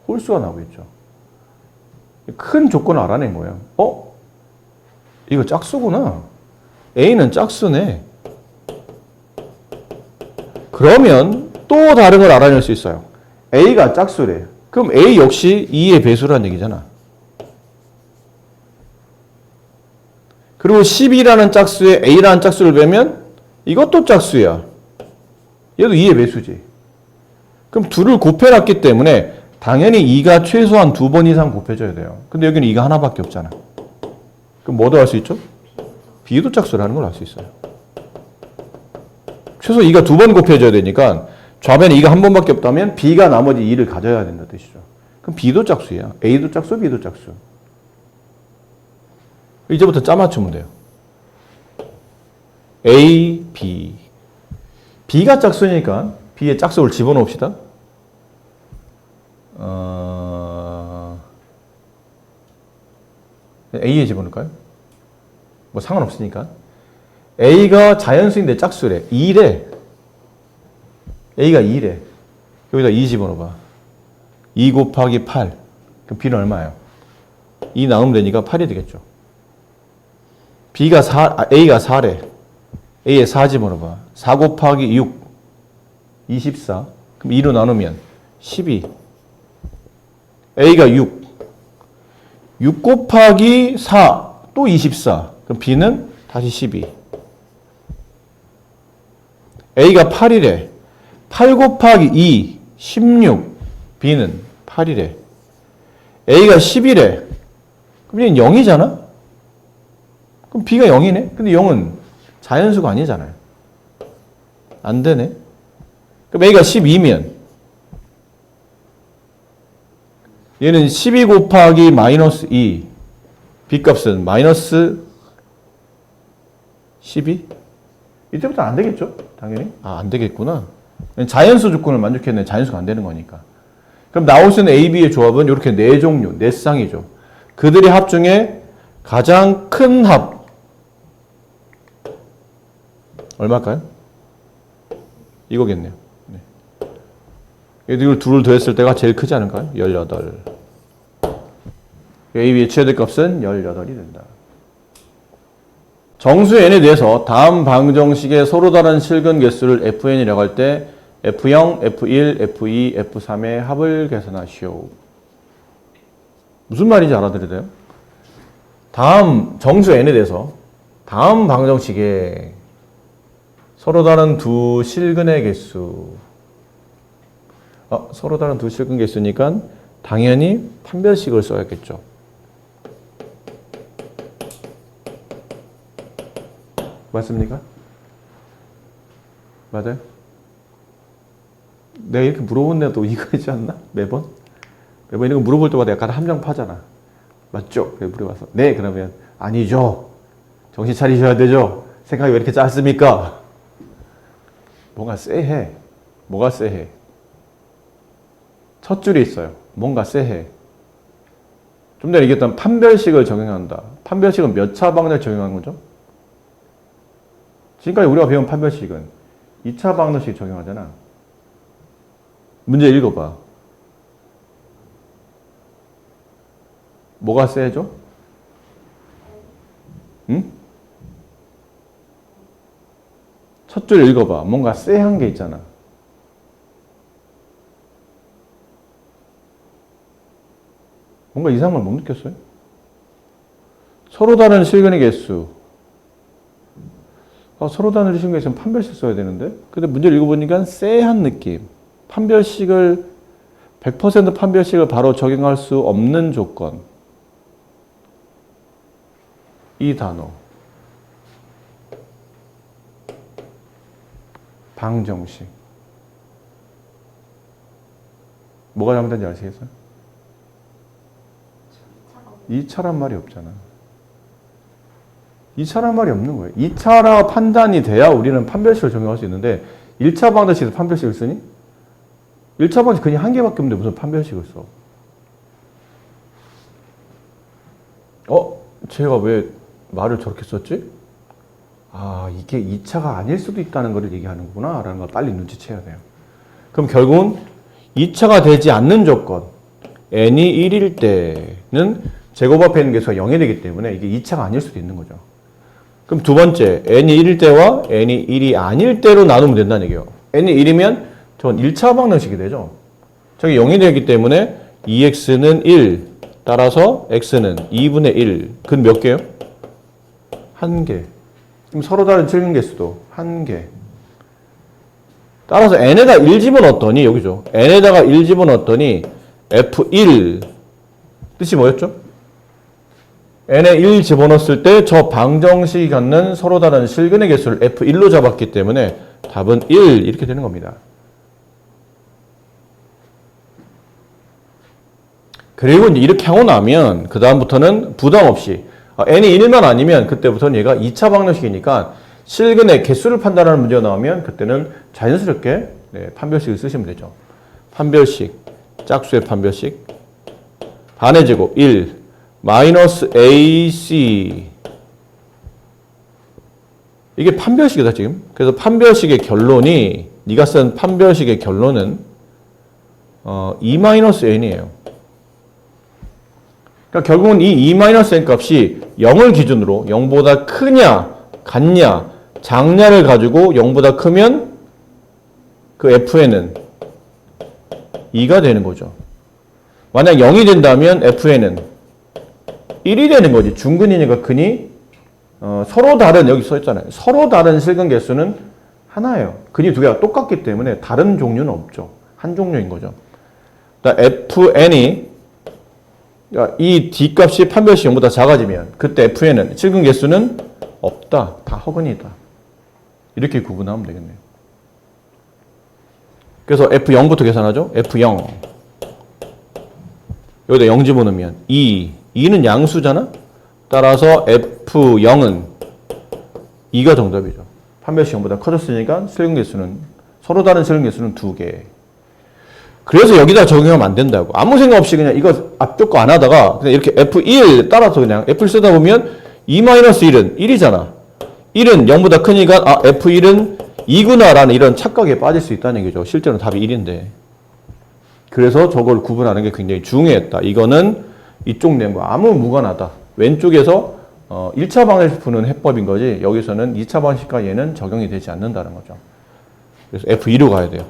홀수가 나오겠죠. 큰 조건을 알아낸 거예요. 이거 짝수구나. A는 짝수네. 그러면 또 다른 걸 알아낼 수 있어요. A가 짝수래. 그럼 A 역시 2의 배수라는 얘기잖아. 그리고 10이라는 짝수에 A라는 짝수를 빼면 이것도 짝수야. 얘도 2의 배수지. 그럼 둘을 곱해놨기 때문에 당연히 2가 최소한 2번 이상 곱해져야 돼요. 근데 여기는 2가 하나밖에 없잖아. 그럼 뭐도 할 수 있죠? B도 짝수라는 걸 알 수 있어요. 최소 2가 2번 곱해져야 되니까 좌변에 2가 한 번밖에 없다면 B가 나머지 2를 가져야 된다는 뜻이죠. 그럼 B도 짝수야. A도 짝수, B도 짝수. 이제부터 짜 맞추면 돼요. A, B. B가 짝수니까 B에 짝수를 집어넣읍시다. A에 집어넣을까요? 뭐 상관없으니까. A가 자연수인데 짝수래. 2래. A가 2래. 여기다 2 집어넣어봐. 2 곱하기 8. 그럼 B는 얼마예요? 2 나오면 되니까 8이 되겠죠. A가 4래. A에 4 집어넣어봐. 4 곱하기 6. 24. 그럼 2로 나누면 12. A가 6. 6 곱하기 4. 또 24. 그럼 B는 다시 12. A가 8이래. 8 곱하기 2. 16. B는 8이래. A가 10이래. 그럼 얘는 0이잖아? 그럼 B가 0이네? 근데 0은 자연수가 아니잖아요. 안 되네? 그럼 A가 12면 얘는 12 곱하기 마이너스 2 B값은 마이너스 12? 이때부터 안 되겠죠? 당연히. 안 되겠구나. 자연수 조건을 만족했는데 자연수가 안 되는 거니까. 그럼 나올 수 있는 A, B의 조합은 이렇게 네 종류, 네 쌍이죠. 그들의 합 중에 가장 큰 합. 얼마일까요? 이거겠네요. 네. 이걸 둘을 더했을 때가 제일 크지 않을까요? 18. A, B의 최대값은 18이 된다. 정수 n에 대해서 다음 방정식의 서로 다른 실근 개수를 fn이라고 할 때 f0, f1, f2, f3의 합을 계산하시오. 무슨 말인지 알아들어야 돼요? 다음 정수 n에 대해서 다음 방정식에 서로 다른 두 실근의 개수 서로 다른 두 실근 개수니까 당연히 판별식을 써야겠죠. 맞습니까? 맞아요? 내가 이렇게 물어본데도 이거지 않나? 매번 이런 거 물어볼 때마다 약간 함정파잖아. 맞죠? 그래 물어봐서 네 그러면 아니죠. 정신 차리셔야 되죠. 생각이 왜 이렇게 짧습니까? 뭔가 쎄해. 뭐가 쎄해? 첫 줄이 있어요. 뭔가 쎄해. 좀 전에 얘기했던 판별식을 적용한다. 판별식은 몇 차 방정을 적용하는 거죠? 지금까지 우리가 배운 판별식은 2차 방정식 적용하잖아. 문제 읽어봐. 뭐가 세죠? 응? 첫 줄 읽어봐. 뭔가 쎄한 게 있잖아. 뭔가 이상한 걸 못 느꼈어요? 서로 다른 실근의 개수. 서로 다른 실근의 개수는 판별식 써야 되는데? 근데 문제를 읽어보니까 쎄한 느낌. 판별식을 100% 판별식을 바로 적용할 수 없는 조건. 이 단어. 방정식. 뭐가 잘못된지 아시겠어요? 2차란 말이 없잖아. 2차란 말이 없는 거예요. 2차라 판단이 돼야 우리는 판별식을 적용할 수 있는데 1차 방정식에서 판별식을 쓰니? 1차 방정식 그냥 한 개밖에 없는데 무슨 판별식을 써? 제가 왜 말을 저렇게 썼지? 이게 2차가 아닐 수도 있다는 걸 얘기하는 거구나 라는 걸 빨리 눈치채야 돼요. 그럼 결국은 2차가 되지 않는 조건 n이 1일 때는 제곱 앞에 있는 개수가 0이 되기 때문에 이게 2차가 아닐 수도 있는 거죠. 그럼 두 번째 n이 1일 때와 n이 1이 아닐 때로 나누면 된다는 얘기예요. n이 1이면 저건 1차 방정식이 되죠. 저게 0이 되기 때문에 2x는 1 따라서 x는 2분의 1 그건 몇 개요? 1개. 그럼 서로 다른 실근 개수도 1개. 따라서 n에다 1 집어넣었더니 여기죠. n에다가 1 집어넣었더니 f1 뜻이 뭐였죠? n에 1 집어넣었을 때 저 방정식이 갖는 서로 다른 실근의 개수를 f1로 잡았기 때문에 답은 1 이렇게 되는 겁니다. 그리고 이제 이렇게 하고 나면 그 다음부터는 부담 없이 n이 1만 아니면 그때부터는 얘가 2차 방정식이니까 실근의 개수를 판단하는 문제가 나오면 그때는 자연스럽게 판별식을 쓰시면 되죠. 판별식, 짝수의 판별식, 반의 제곱 1, 마이너스 AC 이게 판별식이다 지금. 그래서 판별식의 결론이 네가 쓴 판별식의 결론은 2-n이에요. 그러니까 결국은 이 2-n 값이 0을 기준으로 0보다 크냐, 같냐, 작냐를 가지고 0보다 크면 그 fn은 2가 되는 거죠. 만약 0이 된다면 fn은 1이 되는 거지. 중근이니까 근이 서로 다른 여기 써 있잖아요. 서로 다른 실근 개수는 하나예요. 근이 두 개가 똑같기 때문에 다른 종류는 없죠. 한 종류인 거죠. fn이 이 D값이 판별식 0보다 작아지면 그때 FN은 실근 개수는 없다. 다 허근이다. 이렇게 구분하면 되겠네요. 그래서 F0부터 계산하죠. F0. 여기다 0 집어넣으면 2는 양수잖아. 따라서 F0은 2가 정답이죠. 판별식 0보다 커졌으니까 실근계수는 서로 다른 실근계수는 2개. 그래서 여기다 적용하면 안 된다고. 아무 생각 없이 그냥 이거 앞쪽 거 안 하다가 그냥 이렇게 F1 따라서 그냥 F를 쓰다 보면 2-1은 1이잖아. 1은 0보다 크니까 F1은 2구나 라는 이런 착각에 빠질 수 있다는 얘기죠. 실제로는 답이 1인데. 그래서 저걸 구분하는 게 굉장히 중요했다. 이거는 이쪽 내용과 아무 무관하다. 왼쪽에서 1차 방정식 푸는 해법인 거지 여기서는 2차 방정식과 얘는 적용이 되지 않는다는 거죠. 그래서 F2로 가야 돼요.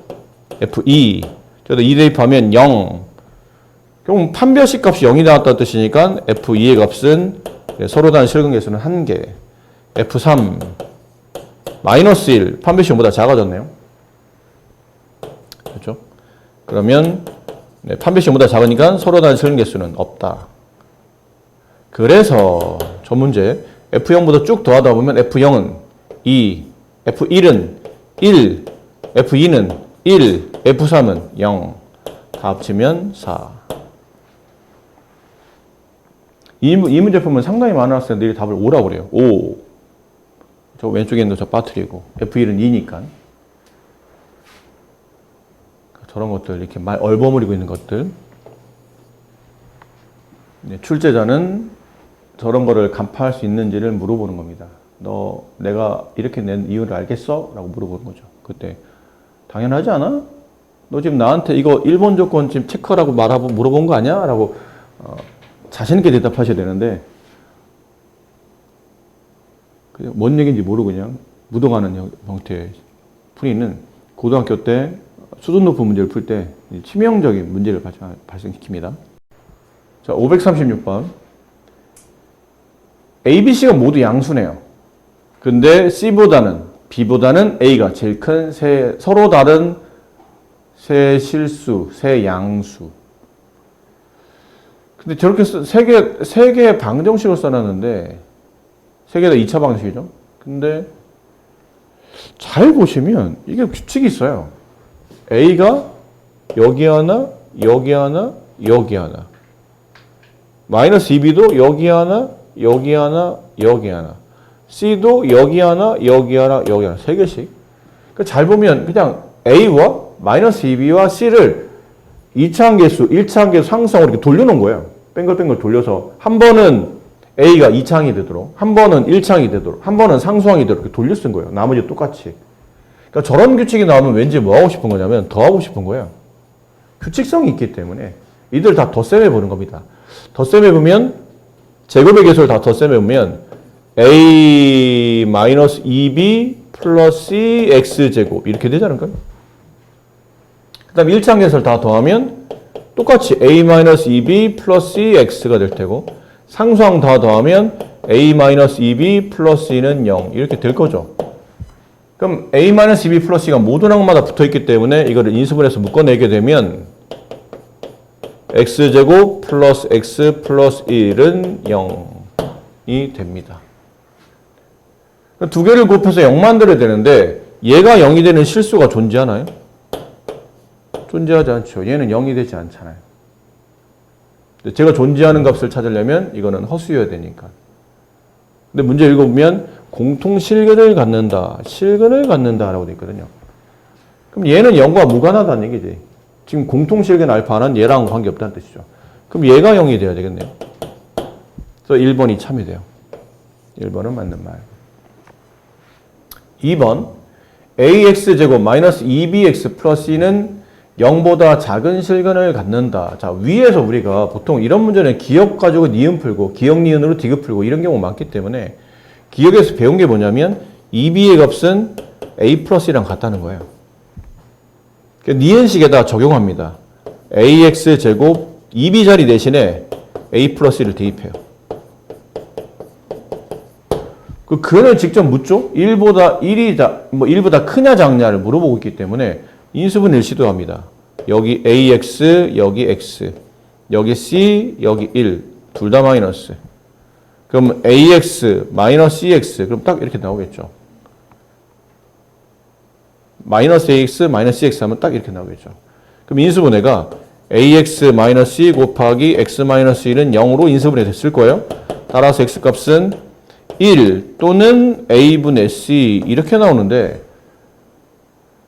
F2 저도 2 대입하면 0. 그럼 판별식 값이 0이 나왔다는 뜻이니까 F2의 값은 서로 다른 실근계수는 1개. F3 -1 판별식 0보다 작아졌네요. 그렇죠? 그러면 판별식 0보다 작으니까 서로 다른 실근계수는 없다. 그래서 저 문제 F0보다 쭉 더하다 보면 F0은 2, F1은 1, F2는 1, F3은 0. 다 합치면 4. 이 문제 보면 상당히 많은 학생들이 답을 5라고 그래요. 5. 저 왼쪽에 있는 거 저 빠뜨리고 F1은 2니까. 저런 것들 이렇게 말 얼버무리고 있는 것들. 출제자는 저런 거를 간파할 수 있는지를 물어보는 겁니다. 너 내가 이렇게 낸 이유를 알겠어? 라고 물어보는 거죠. 그때 당연하지 않아? 너 지금 나한테 이거 1번 조건 지금 체크하라고 물어본 거 아니야? 라고 자신 있게 대답하셔야 되는데 그냥 뭔 얘기인지 모르고 그냥 묻어가는 형태의 풀이는 고등학교 때 수준 높은 문제를 풀 때 치명적인 문제를 발생시킵니다. 자, 536번. A, B, C가 모두 양수네요. 근데 C보다는 B보다는 A가 제일 큰 서로 다른 세 실수, 세 양수. 근데 저렇게 세 개의 방정식을 써놨는데 세 개 다 2차 방정식이죠. 근데 잘 보시면 이게 규칙이 있어요. A가 여기 하나, 여기 하나, 여기 하나. -2B도 여기 하나, 여기 하나, 여기 하나. C도 여기 하나, 여기 하나, 여기 하나. 세 개씩. 그러니까 잘 보면 그냥 A와 -2B와 C를 2차 항계수, 1차 항계수 상수항으로 이렇게 돌려놓은 거예요. 뱅글뱅글 돌려서 한 번은 A가 2차 항이 되도록, 한 번은 1차 항이 되도록, 한 번은 상수항이 되도록 이렇게 돌려 쓴 거예요. 나머지 똑같이. 그러니까 저런 규칙이 나오면 왠지 뭐 하고 싶은 거냐면 더 하고 싶은 거예요. 규칙성이 있기 때문에 이들 다 덧셈해 보는 겁니다. 덧셈해 보면 제곱의 개수를 다 덧셈해 보면 A-2B 플러스 C X제곱 이렇게 되지 않을까요? 그 다음에 1차 계수를 다 더하면 똑같이 A-2B 플러스 C X가 될 테고 상수항 다 더하면 A-2B 플러스 C는 0 이렇게 될 거죠. 그럼 A-2B 플러스 C가 모든 항마다 붙어있기 때문에 이거를 인수분해서 묶어내게 되면 X제곱 플러스 X 플러스 1은 0이 됩니다. 두 개를 곱해서 0 만들어야 되는데 얘가 0이 되는 실수가 존재하나요? 존재하지 않죠. 얘는 0이 되지 않잖아요. 제가 존재하는 값을 찾으려면 이거는 허수여야 되니까. 근데 문제 읽어보면 공통 실근을 갖는다. 실근을 갖는다라고 되어 있거든요. 그럼 얘는 0과 무관하다는 얘기지. 지금 공통 실근 알파는 얘랑 관계없다는 뜻이죠. 그럼 얘가 0이 돼야 되겠네요. 그래서 1번이 참이 돼요. 1번은 맞는 말. 2번 AX제곱 마이너스 2BX 플러스 C는 0보다 작은 실근을 갖는다. 자, 위에서 우리가 보통 이런 문제는 기억 가지고 니은 풀고 기억 니은으로 디귿 풀고 이런 경우 많기 때문에 기억에서 배운 게 뭐냐면 2B의 값은 A 플러스랑 같다는 거예요. 그러니까 니은식에다 적용합니다. AX제곱 2B 자리 대신에 A 플러스를 대입해요. 그는 직접 묻죠? 1보다 크냐 작냐를 물어보고 있기 때문에 인수분 일시도 합니다. 여기 AX, 여기 X, 여기 C, 여기 1, 둘 다 마이너스. 그럼 AX, 마이너스 CX, 그럼 딱 이렇게 나오겠죠. 마이너스 ax 마이너스 cx 하면 딱 이렇게 나오겠죠. 그럼 인수분해가 ax 마이너스 2 곱하기 x 마이너스 1은 0으로 인수분해 됐을 거예요. 따라서 x 값은 1 또는 a분의 c 이렇게 나오는데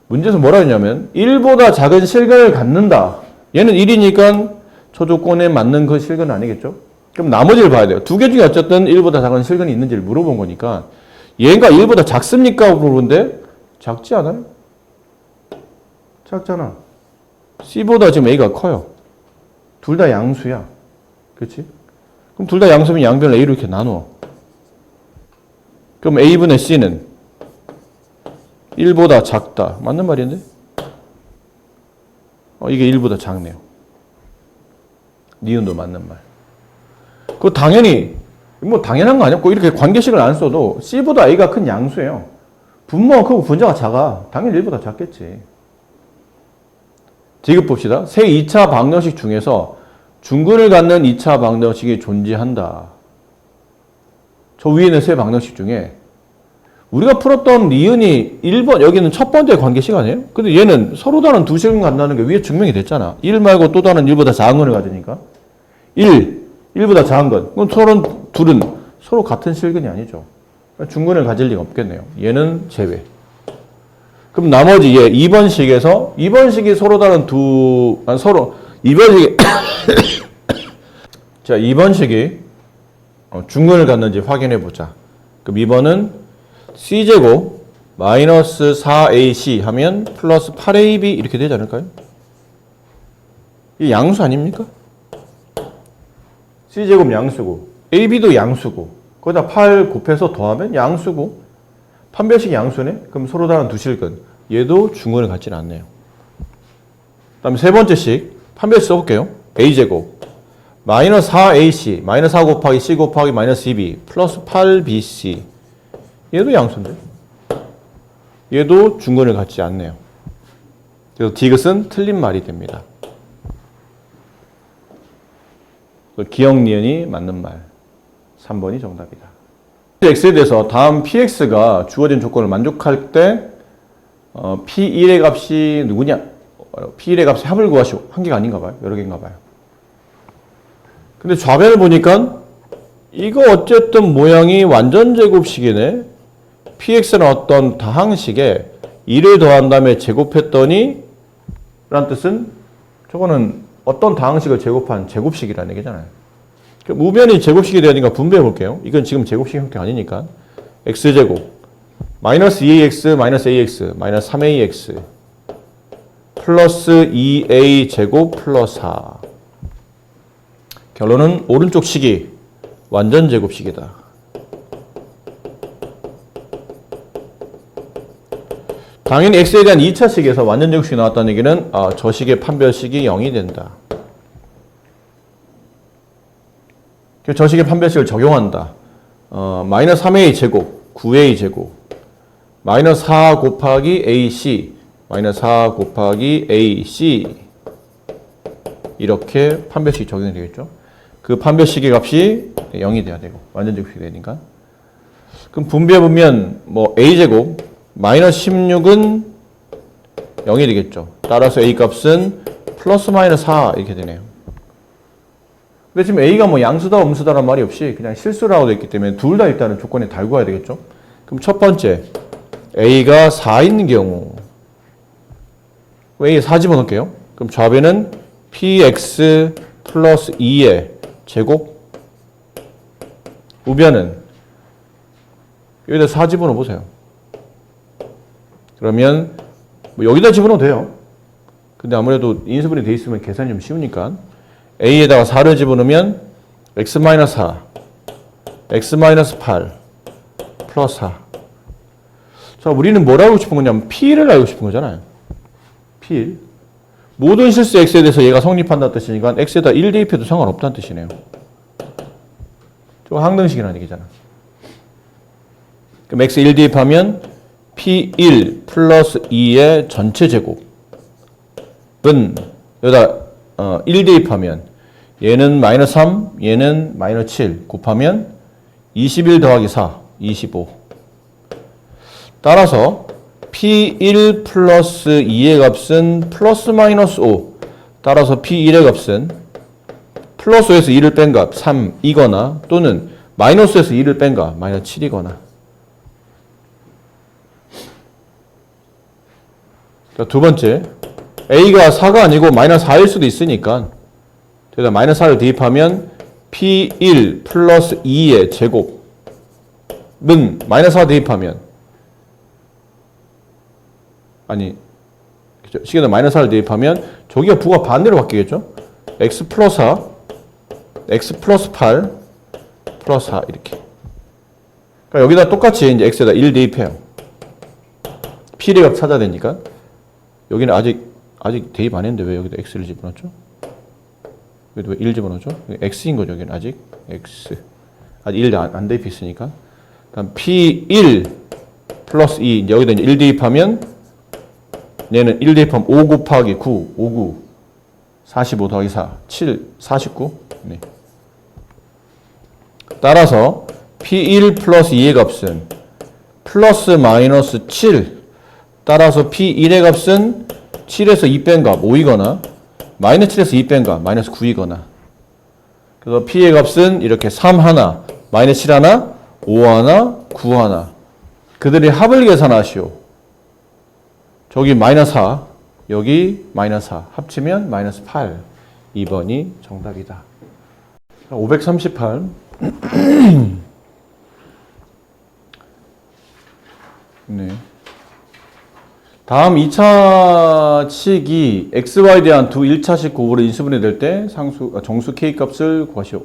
문제에서 뭐라 했냐면 1보다 작은 실근을 갖는다. 얘는 1이니까 저 조건에 맞는 그 실근은 아니겠죠? 그럼 나머지를 봐야 돼요. 두 개 중에 어쨌든 1보다 작은 실근이 있는지를 물어본 거니까 얘가 1보다 작습니까? 물어보는데 작지 않아요? 작잖아. C보다 지금 A가 커요. 둘 다 양수야. 그렇지? 그럼 둘 다 양수면 양변을 A로 이렇게 나누어. 그럼 A분의 C는 1보다 작다. 맞는 말인데? 이게 1보다 작네요. 니은도 맞는 말. 그거 당연히 뭐 당연한 거 아니야? 꼭 이렇게 관계식을 안 써도 C보다 A가 큰 양수예요. 분모가 크고 분자가 작아. 당연히 1보다 작겠지. 지금 봅시다. 세 2차 방정식 중에서 중근을 갖는 2차 방정식이 존재한다. 저 위에는 세 방정식 중에 우리가 풀었던 니은이 1번, 여기는 첫 번째 관계식 아니에요? 근데 얘는 서로 다른 두 실근 갖는다는 게 위에 증명이 됐잖아. 1 말고 또 다른 1보다 작은 건을 가지니까. 1보다 작은 것. 그럼 서로 둘은 서로 같은 실근이 아니죠. 중근을 가질 리가 없겠네요. 얘는 제외. 그럼 나머지 얘 2번 식에서 2번 식이 서로 다른 서로 2번 식이 자, 2번 식이 중근을 갖는지 확인해 보자. 그럼 2번은 c제곱 마이너스 4ac 하면 플러스 8ab 이렇게 되지 않을까요? 이게 양수 아닙니까? c제곱 양수고 ab도 양수고 거기다 8 곱해서 더하면 양수고 판별식 양수네? 그럼 서로 다른 두 실근 얘도 중근을 갖지는 않네요. 그 다음에 세 번째 식 판별식 써볼게요. a제곱 마이너스 4ac 마이너스 4 곱하기 c 곱하기 마이너스 2b 플러스 8bc 얘도 양수인데 얘도 중근을 갖지 않네요. 그래서 디귿은 틀린 말이 됩니다. 기억 니은이 맞는 말 3번이 정답이다. x에 대해서 다음 px가 주어진 조건을 만족할 때 p1의 값이 누구냐? p1의 값의 합을 구하시오. 한 개가 아닌가 봐요. 여러 개인가 봐요. 근데 좌변을 보니까 이거 어쨌든 모양이 완전 제곱식이네. px는 어떤 다항식에 2를 더한 다음에 제곱했더니 라는 뜻은 저거는 어떤 다항식을 제곱한 제곱식이라는 얘기잖아요. 우변이 제곱식이 되니까 분배해 볼게요. 이건 지금 제곱식 형태 아니니까 x제곱 마이너스 2ax 마이너스 ax 마이너스 3ax 플러스 2a 제곱 플러스 4 결론은 오른쪽 식이 완전 제곱식이다. 당연히 x에 대한 2차 식에서 완전 제곱식이 나왔다는 얘기는 저 식의 판별식이 0이 된다. 저 식의 판별식을 적용한다. 마이너스 3a 제곱, 9a 제곱, 마이너스 4 곱하기 ac, 마이너스 4 곱하기 ac 이렇게 판별식이 적용이 되겠죠. 그 판별식의 값이 0이 돼야 되고 완전 제곱식이 되니까. 그럼 분배해보면 뭐 a제곱 마이너스 16은 0이 되겠죠. 따라서 a 값은 플러스 마이너스 4 이렇게 되네요. 근데 지금 a가 뭐 양수다 음수다란 말이 없이 그냥 실수라고 되어 있기 때문에 둘 다 일단은 조건에 달고 와야 되겠죠. 그럼 첫 번째 a가 4인 경우 a에 4 집어넣을게요. 그럼 좌변은 px 플러스 2의 제곱 우변은 여기다 4 집어넣어 보세요. 그러면 뭐 여기다 집어넣어도 돼요. 근데 아무래도 인수분해 돼 있으면 계산이 좀 쉬우니까 a에다가 4를 집어넣으면 x-4, x-8 플러스 4. 자, 우리는 뭘 알고 싶은 거냐면 P를 알고 싶은 거잖아요. P. 모든 실수 x에 대해서 얘가 성립한다는 뜻이니까 x에다 1 대입해도 상관없다는 뜻이네요. 저거 항등식이라는 얘기잖아. 그럼 x 1 대입하면 P1 플러스 2의 전체 제곱은 여기다 1 대입하면 얘는 마이너스 3, 얘는 마이너스 7 곱하면 21 더하기 4, 25. 따라서 P1 플러스 2의 값은 플러스 마이너스 5. 따라서 P1의 값은 플러스 5에서 2를 뺀 값 3이거나 또는 마이너스에서 2를 뺀 값 마이너스 7이거나. 자, 두 번째. A가 4가 아니고 마이너스 4일 수도 있으니까 여기다 마이너스 4를 대입하면 P1 플러스 2의 제곱은 마이너스 4 대입하면 아니 식에다 마이너스 4를 대입하면 저기가 부가 반대로 바뀌겠죠? x 플러스 4 x 플러스 8 플러스 4 이렇게. 그러니까 여기다 똑같이 이제 x에다 1 대입해요. P의 값 찾아야 되니까. 여기는 아직 대입 안 했는데 왜 여기다 x를 집어넣죠? 여기도 왜 1 집어넣죠? x인 거죠, 여기는 아직. x. 아직 1 안 대입했으니까. 그럼 P1 플러스 2, 이제 여기다 이제 1 대입하면, 얘는 1 대입하면 5 곱하기 9, 5, 9. 45 더하기 4, 7, 49. 네. 따라서 P1 플러스 2의 값은 플러스 마이너스 7. 따라서 P1의 값은 7에서 2 뺀 값 5이거나 마이너스 7에서 2 뺀 값 마이너스 9이거나. 그래서 P의 값은 이렇게 3 하나, 마이너스 7 하나, 5 하나, 9 하나. 그들의 합을 계산하시오. 저기 마이너스 4, 여기 마이너스 4. 합치면 마이너스 8. 2번이 정답이다. 538. 네. 다음 2차 식이 xy에 대한 두 1차식 곱으로 인수분해 될 때 정수 k 값을 구하시오.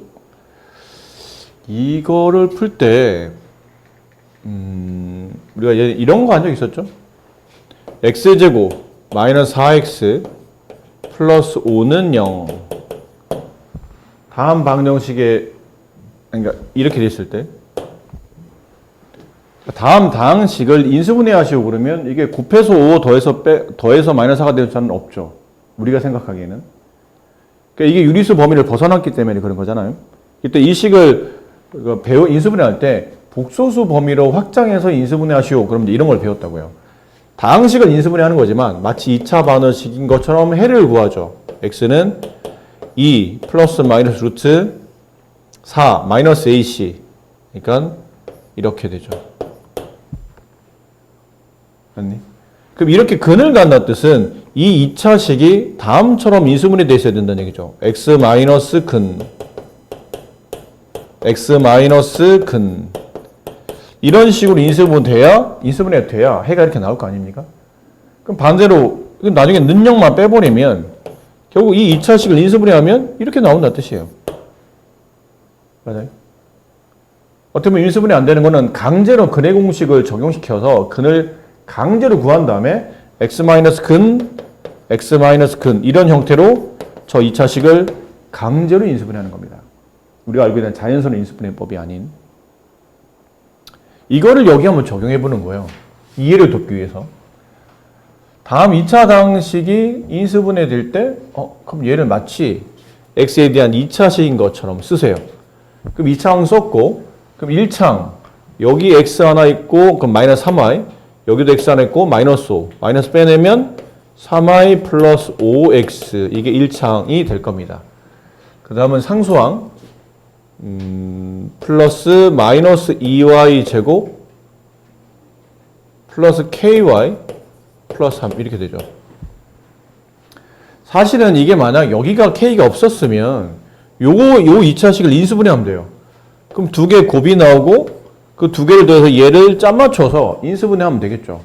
이거를 풀 때 우리가 이런 거 한 적 있었죠? x제곱 마이너스 4x 플러스 5는 0. 다음 방정식에 그러니까 이렇게 됐을 때 다음 다항식을 인수분해 하시오 그러면 이게 곱해서 5 더해서 마이너스 4가 될 수는 없죠. 우리가 생각하기에는. 그러니까 이게 유리수 범위를 벗어났기 때문에 그런 거잖아요. 이때 이 식을 인수분해 할 때 복소수 범위로 확장해서 인수분해 하시오. 그러면 이런 걸 배웠다고요. 다항식을 인수분해 하는 거지만 마치 2차 반원식인 것처럼 해를 구하죠. x는 2 플러스 마이너스 루트 4 마이너스 ac. 그러니까 이렇게 되죠. 맞니? 그럼 이렇게 근을 간다는 뜻은 이 2차식이 다음처럼 인수분해 돼 있어야 된다는 얘기죠. x 마이너스 근 x 마이너스 근 이런 식으로 인수분해가 돼야 해가 이렇게 나올 거 아닙니까? 그럼 반대로 나중에 능력만 빼버리면 결국 이 2차식을 인수분해하면 이렇게 나온다는 뜻이에요. 맞아요? 어떻게 보면 인수분해 안 되는 거는 강제로 근의 공식을 적용시켜서 근을 강제로 구한 다음에 x-근 이런 형태로 저 2차식을 강제로 인수분해하는 겁니다. 우리가 알고 있는 자연스러운 인수분해법이 아닌 이거를 여기 한번 적용해 보는 거예요. 이해를 돕기 위해서. 다음 2차 다항식이 인수분해 될 때 그럼 얘를 마치 x에 대한 2차식인 것처럼 쓰세요. 그럼 2차항 썼고 그럼 1차항 여기 x 하나 있고 그럼 마이너스 3y 여기도 x 하나 있고 마이너스 5 마이너스 빼내면 3y 플러스 5x 이게 1차항이 될 겁니다. 그 다음은 상수항 플러스 마이너스 2y 제곱 플러스 ky 플러스 3 이렇게 되죠. 사실은 이게 만약 여기가 k가 없었으면 요 2차식을 인수분해하면 돼요. 그럼 두 개 곱이 나오고 그 두 개를 더해서 얘를 짠 맞춰서 인수분해하면 되겠죠.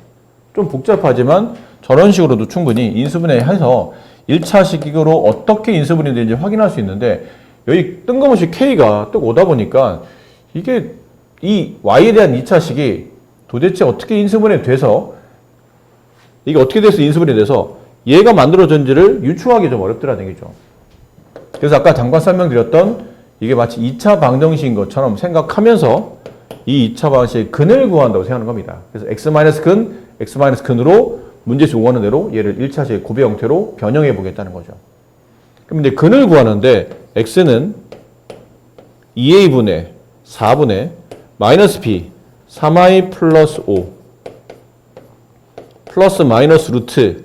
좀 복잡하지만 저런 식으로도 충분히 인수분해해서 1차식으로 어떻게 인수분해 되는지 확인할 수 있는데 여기 뜬금없이 K가 뚝 오다 보니까 이게 이 Y에 대한 2차식이 도대체 어떻게 인수분해 돼서 이게 어떻게 돼서 인수분해 돼서 얘가 만들어졌는지를 유추하기 좀 어렵더라는 얘기죠. 그래서 아까 잠깐 설명드렸던 이게 마치 2차 방정식인 것처럼 생각하면서 이 2차 방정식의 근을 구한다고 생각하는 겁니다. 그래서 x-근으로 문제에서 요구하는 대로 얘를 1차식의 곱의 형태로 변형해 보겠다는 거죠. 그럼 이제 근을 구하는데 x는 2a분의 4분의 마이너스 b 3i 플러스 5 플러스 마이너스 루트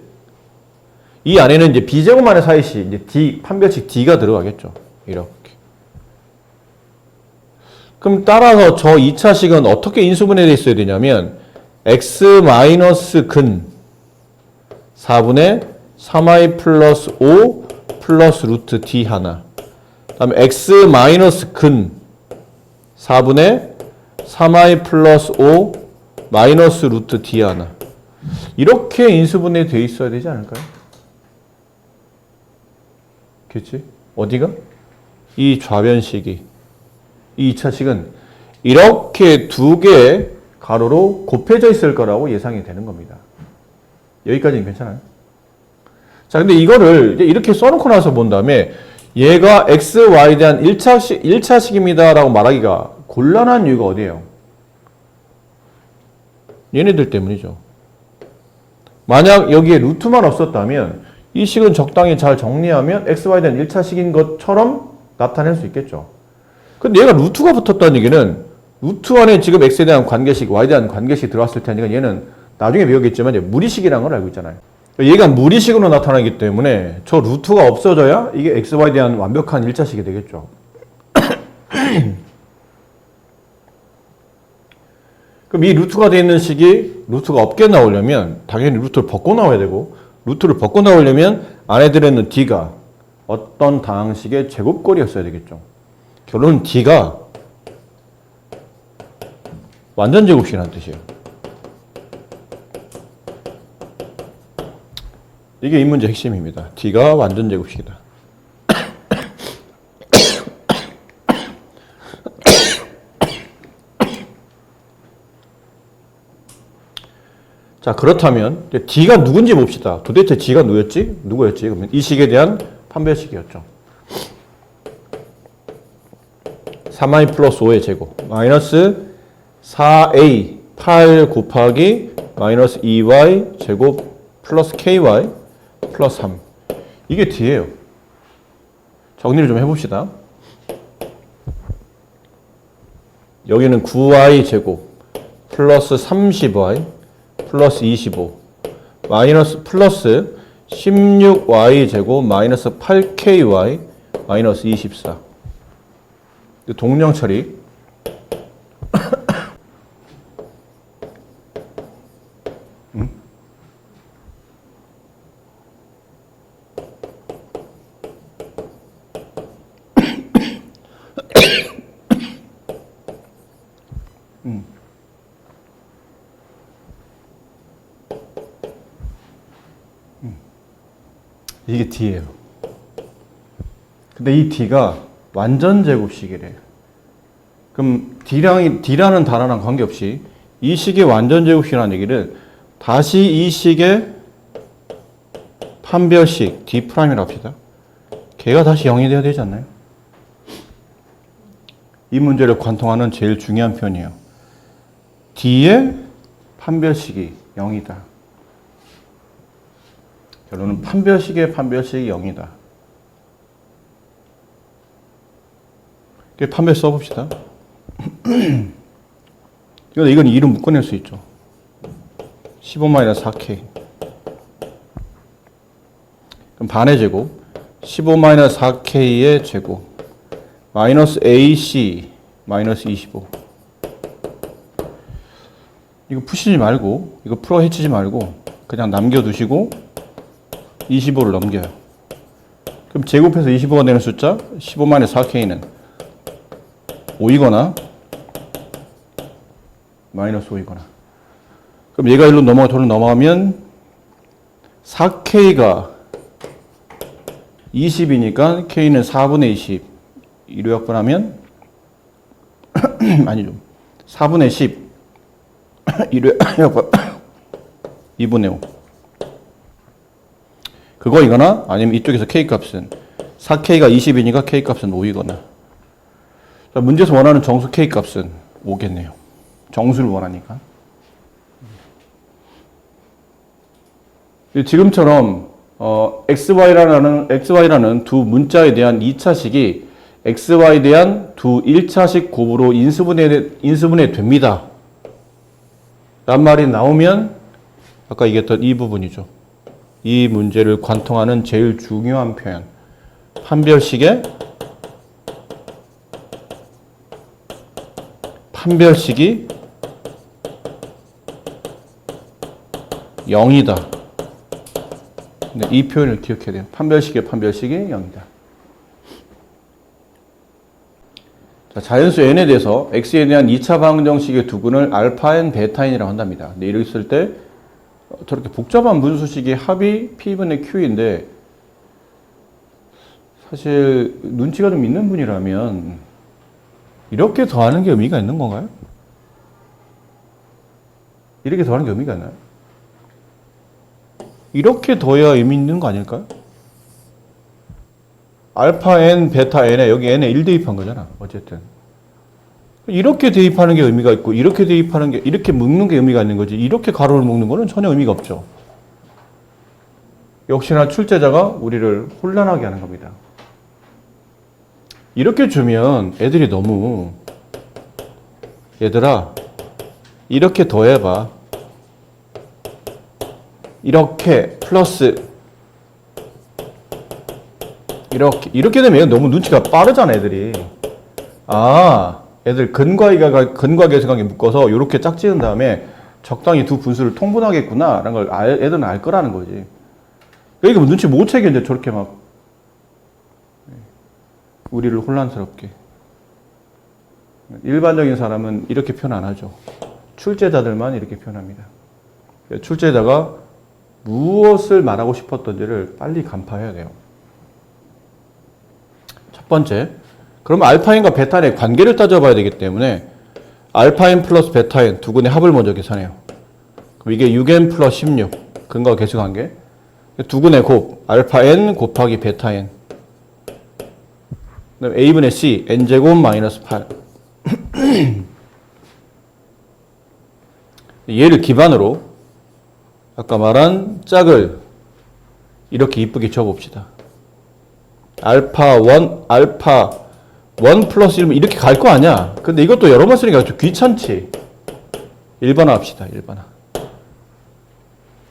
이 안에는 이제 b제곱만의 사이식 이제 d 판별식 d가 들어가겠죠. 이렇게. 그럼 따라서 저 2차식은 어떻게 인수분해되어 있어야 되냐면 x 마이너스 근 4분의 3i 플러스 5 플러스 루트 d 하나 다음에 x 마이너스 근 4분의 3i 플러스 5 마이너스 루트 d 하나 이렇게 인수분해 되어 있어야 되지 않을까요? 그렇지? 어디가? 이 좌변식이 이 2차식은 이렇게 두 개의 가로로 곱해져 있을 거라고 예상이 되는 겁니다. 여기까지는 괜찮아요? 자, 근데 이거를 이제 이렇게 써놓고 나서 본 다음에 얘가 x, y에 대한 1차식입니다 라고 말하기가 곤란한 이유가 어디예요? 얘네들 때문이죠. 만약 여기에 루트만 없었다면 이 식은 적당히 잘 정리하면 x, y에 대한 1차식인 것처럼 나타낼 수 있겠죠. 근데 얘가 루트가 붙었다는 얘기는 루트 안에 지금 x에 대한 관계식, y에 대한 관계식이 들어왔을 테니까 얘는 나중에 배우겠지만 이제 무리식이라는 걸 알고 있잖아요. 얘가 무리식으로 나타나기 때문에 저 루트가 없어져야 이게 x, y에 대한 완벽한 1차식이 되겠죠. 그럼 이 루트가 되어 있는 식이 루트가 없게 나오려면 당연히 루트를 벗고 나와야 되고 루트를 벗고 나오려면 안에 들어있는 d가 어떤 다항식의 제곱꼴이었어야 되겠죠. 결론은 d가 완전 제곱식이라는 뜻이에요. 이게 이 문제 핵심입니다. d가 완전 제곱식이다. 자, 그렇다면 d가 누군지 봅시다. 도대체 d가 누구였지? 그러면 이 식에 대한 판별식이었죠. 3i 플러스 5의 제곱 마이너스 4a 8 곱하기 마이너스 2y 제곱 플러스 ky 플러스 3 이게 d예요. 정리를 좀 해봅시다. 여기는 9y 제곱 플러스 30y 플러스 25 마이너스 플러스 16y 제곱 마이너스 8ky 마이너스 24 동령 처리 이게 d예요. 근데 이 d가 완전 제곱식이래. 그럼 d라는 단어랑 관계없이 이 식의 완전 제곱식이라는 얘기는 다시 이 식의 판별식 D'이라고 합시다. 걔가 다시 0이 되어야 되지 않나요? 이 문제를 관통하는 제일 중요한 표현이에요. D의 판별식이 0이다. 결론은 판별식의 판별식이 0이다. 판별 써봅시다. 이건 2로 묶어낼 수 있죠. 15-4k. 그럼 반의 제곱. 15-4k의 제곱. 마이너스 ac 마이너스 25. 이거 푸시지 말고, 이거 풀어 헤치지 말고, 그냥 남겨두시고, 25를 넘겨요. 그럼 제곱해서 25가 되는 숫자, 15-4k는 5이거나, 마이너스 5이거나. 그럼 얘가 일로 돌로 넘어가면 4K가 20이니까 K는 4분의 20. 이로 약분하면 아니죠. 4분의 10. 이로 약분 2분의 5. 그거이거나 아니면 이쪽에서 K 값은 4K가 20이니까 K 값은 5이거나. 자, 문제에서 원하는 정수 K 값은 5겠네요. 정수를 원하니까. 지금처럼 XY라는 두 문자에 대한 2차식이 XY에 대한 두 1차식 곱으로 인수분해 됩니다. 란 말이 나오면 아까 얘기했던 이 부분이죠. 이 문제를 관통하는 제일 중요한 표현. 판별식이 0이다. 이 표현을 기억해야 돼요. 판별식이 0이다. 자, 자연수 n에 대해서 x에 대한 2차 방정식의 두근을 알파 n, 베타 n이라고 한답니다. 근데 이렇게 쓸 때 저렇게 복잡한 분수식의 합이 p분의 q인데 사실 눈치가 좀 있는 분이라면 이렇게 더하는 게 의미가 있는 건가요? 이렇게 더하는 게 의미가 있나요? 이렇게 더해야 의미 있는 거 아닐까요? 알파 n, 베타 n에 여기 n에 1 대입한 거잖아. 어쨌든. 이렇게 대입하는 게 의미가 있고 이렇게 대입하는 게 이렇게 묶는 게 의미가 있는 거지. 이렇게 가로를 묶는 거는 전혀 의미가 없죠. 역시나 출제자가 우리를 혼란하게 하는 겁니다. 이렇게 주면 애들이 너무 얘들아 이렇게 더해봐. 이렇게 플러스 이렇게 되면 너무 눈치가 빠르잖아 애들이. 아 애들 근과계수관계 묶어서 이렇게 짝지은 다음에 적당히 두 분수를 통분하겠구나 라는 걸 애들은 알 거라는 거지. 그러니까 눈치 못 채게 이제 저렇게 막 우리를 혼란스럽게. 일반적인 사람은 이렇게 표현 안 하죠. 출제자들만 이렇게 표현합니다. 출제자가 무엇을 말하고 싶었던지를 빨리 간파해야 돼요. 첫 번째, 그럼 알파인과 베타인의 관계를 따져봐야 되기 때문에 알파인 플러스 베타인 두 근의 합을 먼저 계산해요. 그럼 이게 6n 플러스 16 근과 계수 관계. 두 근의 곱 알파n 곱하기 베타n. 그다음 a분의 c n제곱 마이너스 8. 얘를 기반으로 아까 말한 짝을 이렇게 이쁘게 적어봅시다. 알파 1 플러스 1면 이렇게 갈 거 아니야. 근데 이것도 여러 번 쓰니까 좀 귀찮지. 1번화 합시다. 1번화.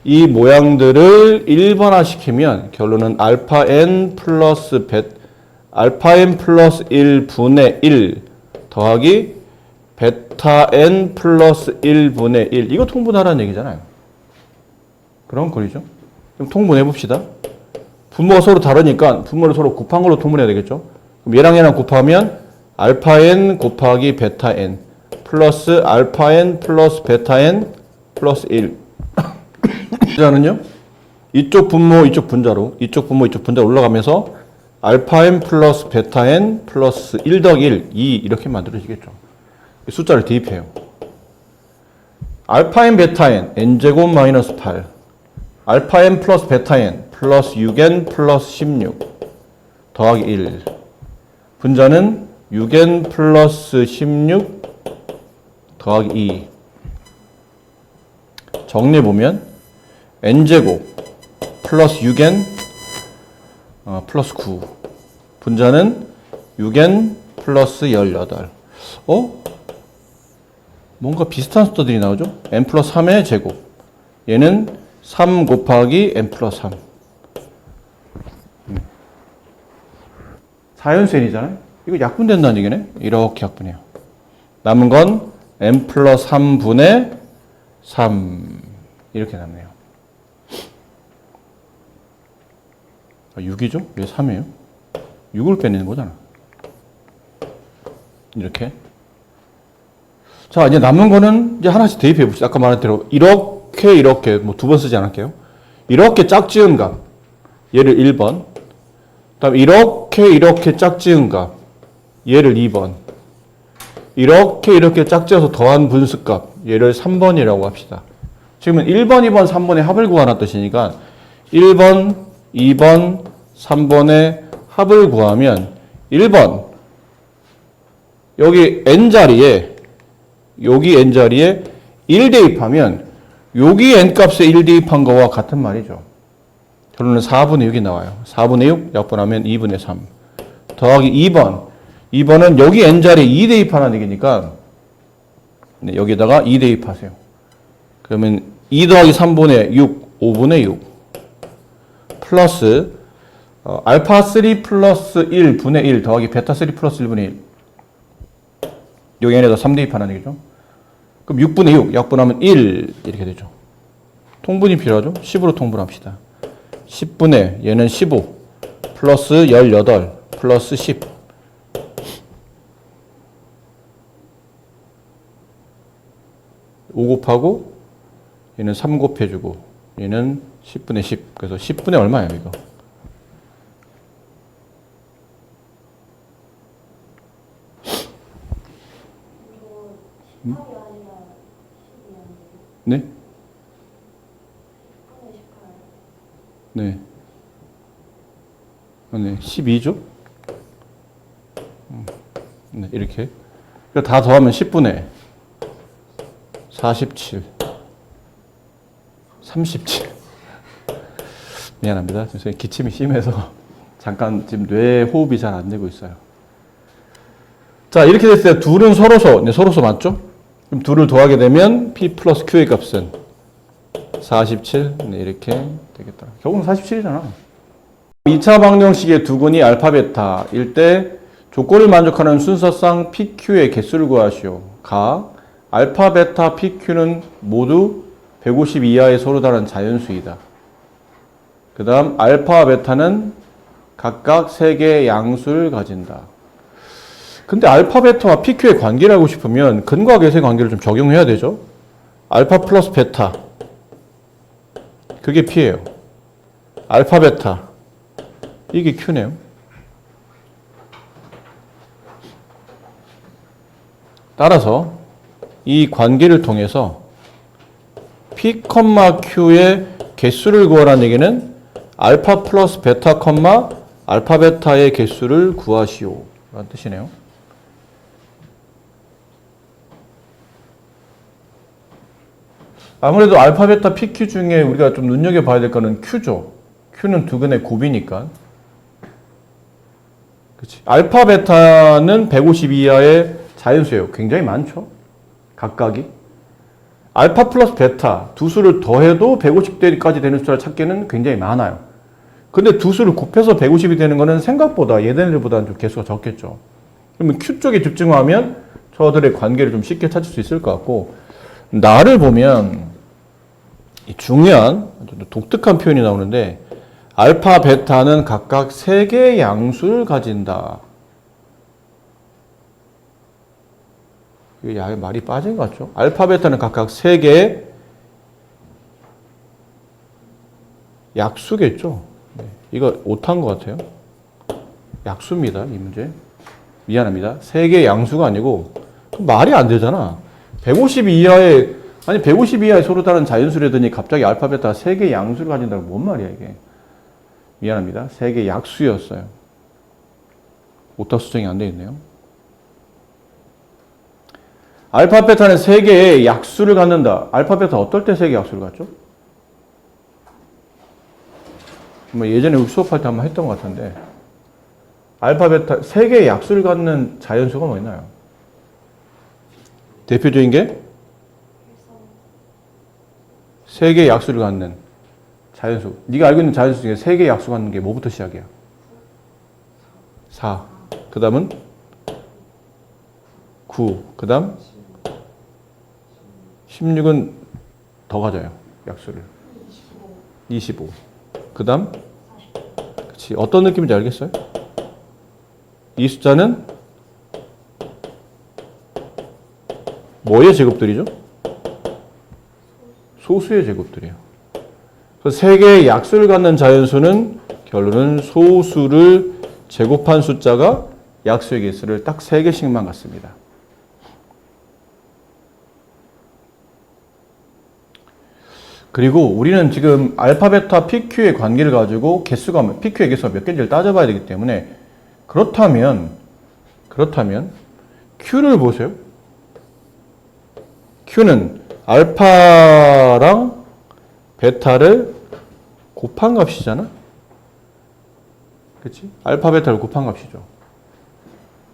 이 모양들을 1번화 시키면 결론은 알파 n 플러스 1분의 1 더하기 베타 n 플러스 1분의 1. 이거 통분하라는 얘기잖아요. 그런 꼴이죠. 그럼 통분해 봅시다. 분모가 서로 다르니까 분모를 서로 곱한 걸로 통분해야 되겠죠. 그럼 얘랑 얘랑 곱하면 알파 n 곱하기 베타 n 플러스 알파 n 플러스 베타 n 플러스 1. 분자는요? 이쪽 분모 이쪽 분자로 이쪽 분모 이쪽 분자로 올라가면서 알파 n 플러스 베타 n 플러스 1 더하기 1, 2 이렇게 만들어지겠죠. 숫자를 대입해요. 알파 n 베타 n n제곱 마이너스 8 알파 n 플러스 베타 n 플러스 6n 플러스 16 더하기 1. 분자는 6n 플러스 16 더하기 2. 정리해보면 n제곱 플러스 6n 플러스 9. 분자는 6n 플러스 18. 뭔가 비슷한 숫자들이 나오죠? n 플러스 3의 제곱. 얘는 3 곱하기 n 플러스 3. 4연수 n이잖아요? 이거 약분된다는 얘기네? 이렇게 약분해요. 남은 건 n 플러스 3분의 3. 이렇게 남네요. 6이죠? 왜 3이에요? 6을 빼내는 거잖아. 이렇게. 자, 이제 남은 거는 이제 하나씩 대입해 봅시다. 아까 말한 대로 이렇게 뭐 두 번 쓰지 않을게요. 이렇게 짝지은 값. 얘를 1번. 그다음 이렇게 짝지은 값. 얘를 2번. 이렇게 짝지어서 더한 분수값. 얘를 3번이라고 합시다. 지금은 1번, 2번, 3번의 합을 구하는 뜻이니까 1번, 2번, 3번의 합을 구하면 1번 여기 n자리에 1 대입하면 여기 n값에 1 대입한 거와 같은 말이죠. 결론은 4분의 6이 나와요. 4분의 6 약분하면 2분의 3 더하기 2번은 여기 n자리에 2 대입하는 얘기니까 여기다가 2 대입하세요. 그러면 2 더하기 3분의 6, 5분의 6 플러스 알파 3 플러스 1분의 1 더하기 베타 3 플러스 1분의 1 여기 안에다 3 대입하는 얘기죠. 그럼 6분의 6 약분하면 1 이렇게 되죠. 통분이 필요하죠. 10으로 통분합시다. 10분의 얘는 15 플러스 18 플러스 10 5 곱하고 얘는 3 곱해주고 얘는 10분의 10 그래서 10분의 얼마예요 이거? 네? 네. 네, 12죠? 네, 이렇게. 다 더하면 10분의 47. 37. 미안합니다. 선생님 기침이 심해서 잠깐 지금 뇌 호흡이 잘 안 되고 있어요. 자, 이렇게 됐을 때 둘은 서로서, 네, 서로서 맞죠? 그럼 둘을 더하게 되면 P 플러스 Q의 값은 47. 네, 이렇게 되겠다. 결국은 47이잖아. 2차 방정식의 두근이 알파 베타일 때 조건을 만족하는 순서상 PQ의 개수를 구하시오. 가 알파 베타 PQ는 모두 150 이하의 서로 다른 자연수이다. 그 다음 알파 베타는 각각 3개의 양수를 가진다. 근데 알파 베타와 PQ의 관계를 알고 싶으면 근과 계수의 관계를 좀 적용해야 되죠. 알파 플러스 베타 그게 P예요. 알파 베타 이게 Q네요. 따라서 이 관계를 통해서 P, Q의 개수를 구하라는 얘기는 알파 플러스 베타, 알파 베타의 개수를 구하시오 라는 뜻이네요. 아무래도 알파, 베타, PQ 중에 우리가 좀 눈여겨봐야 될 거는 Q죠. Q는 두근의 곱이니까. 그치. 알파, 베타는 150 이하의 자연수예요. 굉장히 많죠. 각각이. 알파 플러스 베타 두 수를 더해도 150대까지 되는 숫자를 찾기는 굉장히 많아요. 근데 두 수를 곱해서 150이 되는 거는 생각보다 얘네들보다는 좀 개수가 적겠죠. 그러면 Q 쪽에 집중하면 저들의 관계를 좀 쉽게 찾을 수 있을 것 같고, 나를 보면 중요한 독특한 표현이 나오는데 알파, 베타는 각각 3개의 양수를 가진다. 이게 말이 빠진 것 같죠? 알파, 베타는 각각 3개의 약수겠죠? 네. 이거 오타인 것 같아요. 약수입니다, 이 문제. 미안합니다. 3개의 양수가 아니고 말이 안 되잖아. 150 이하의 아니 150 이하의 서로 다른 자연수라더니 갑자기 알파, 베타 3개의 양수를 가진다고 뭔 말이야 이게. 미안합니다. 3개의 약수였어요. 오타 수정이 안 돼 있네요. 알파, 베타는 3개의 약수를 갖는다. 알파, 베타 어떨 때 3개의 약수를 갖죠? 뭐 예전에 우리 수업할 때 한번 했던 것 같은데 알파, 베타 3개의 약수를 갖는 자연수가 뭐 있나요? 대표적인 게 3개의 약수를 갖는 자연수. 네가 알고 있는 자연수 중에 3개의 약수 갖는 게 뭐부터 시작이야? 4. 그 다음은 9. 그 다음 16은 더 가져요. 약수를. 25. 그 다음 그치. 어떤 느낌인지 알겠어요? 이 숫자는 뭐의 제곱들이죠? 소수의 제곱들이에요. 그래서 3개의 약수를 갖는 자연수는 결론은 소수를 제곱한 숫자가 약수의 개수를 딱 3개씩만 갖습니다. 그리고 우리는 지금 알파, 베타, PQ의 관계를 가지고 개수가 PQ의 개수가 몇 개인지를 따져봐야 되기 때문에 그렇다면 Q를 보세요. Q는 알파랑 베타를 곱한 값이잖아. 그치? 알파, 베타를 곱한 값이죠.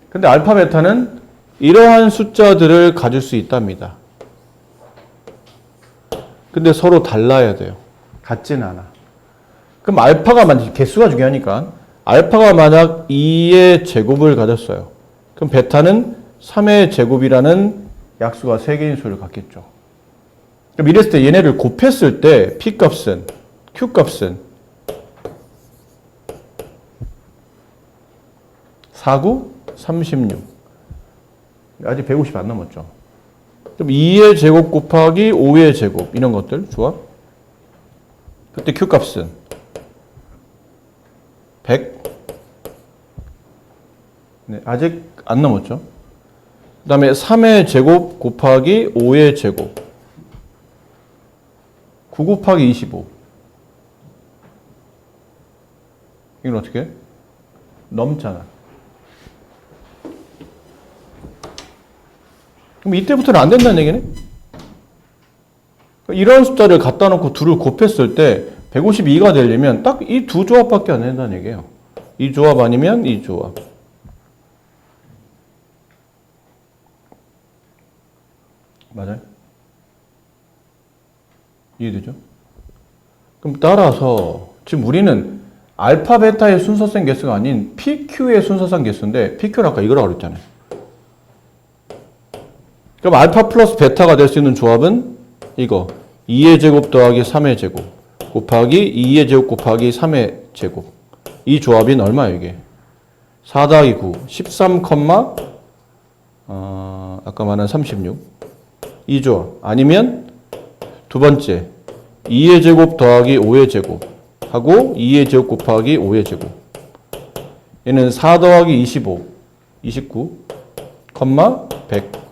근데 알파, 베타는 이러한 숫자들을 가질 수 있답니다. 근데 서로 달라야 돼요. 같지는 않아. 그럼 알파가 만약 개수가 중요하니까 알파가 만약 2의 제곱을 가졌어요. 그럼 베타는 3의 제곱이라는 약수가 3개인 수를 갖겠죠. 그럼 이랬을 때 얘네를 곱했을 때 P 값은 Q 값은 49, 36. 아직 150 안 넘었죠. 그럼 2의 제곱 곱하기 5의 제곱 이런 것들 조합. 그때 Q 값은 100. 네, 아직 안 넘었죠. 그 다음에 3의 제곱 곱하기 5의 제곱. 9 곱하기 25. 이건 어떻게 해? 넘잖아. 그럼 이때부터는 안 된다는 얘기네? 이런 숫자를 갖다 놓고 둘을 곱했을 때 152가 되려면 딱 이 두 조합밖에 안 된다는 얘기예요. 이 조합 아니면 이 조합. 맞아요? 이해되죠? 그럼 따라서 지금 우리는 알파, 베타의 순서상 개수가 아닌 PQ의 순서상 개수인데 PQ는 아까 이거라고 그랬잖아요. 그럼 알파 플러스 베타가 될 수 있는 조합은 이거 2의 제곱 더하기 3의 제곱 곱하기 2의 제곱 곱하기 3의 제곱. 이 조합인 얼마예요 이게? 4 더하기 9 13, 아까 말한 36. 이 조합. 아니면 두 번째 2의 제곱 더하기 5의 제곱 하고 2의 제곱 곱하기 5의 제곱. 얘는 4 더하기 25 29, 100.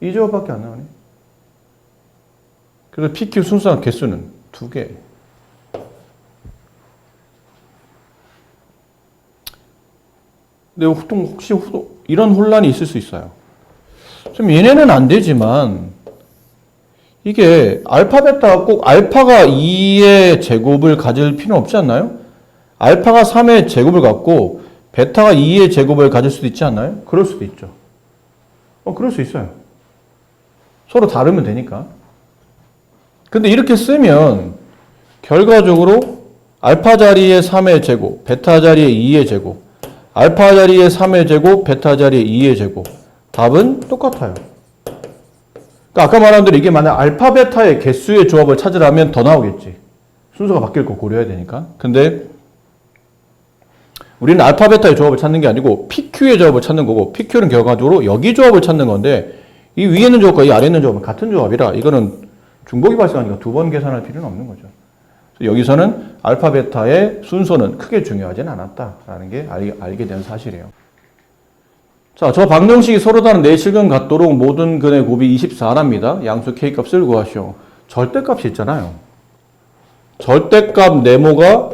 이 조합밖에 안 나오네. 그래서 PQ 순수한 개수는 2개. 근데 보통 혹시 이런 혼란이 있을 수 있어요. 좀 얘네는 안 되지만 이게 알파, 베타가 꼭 알파가 2의 제곱을 가질 필요는 없지 않나요? 알파가 3의 제곱을 갖고 베타가 2의 제곱을 가질 수도 있지 않나요? 그럴 수도 있죠. 그럴 수 있어요. 서로 다르면 되니까. 근데 이렇게 쓰면 결과적으로 알파 자리에 3의 제곱, 베타 자리에 2의 제곱, 알파 자리에 3의 제곱, 베타 자리에 2의 제곱. 답은 똑같아요. 그러니까 아까 말한 대로 이게 만약 알파, 베타의 개수의 조합을 찾으라면 더 나오겠지. 순서가 바뀔 거 고려해야 되니까. 근데 우리는 알파, 베타의 조합을 찾는 게 아니고 PQ의 조합을 찾는 거고 PQ는 결과적으로 여기 조합을 찾는 건데 이 위에 있는 조합과 이 아래 있는 조합은 같은 조합이라 이거는 중복이 발생하니까 2번 계산할 필요는 없는 거죠. 여기서는 알파, 베타의 순서는 크게 중요하진 않았다라는 게 알게 된 사실이에요. 자, 저 방정식이 서로 다른 내실근 같도록 모든 근의 곱이 24랍니다. 양수 K값을 구하시오. 절대값이 있잖아요. 절대값 네모가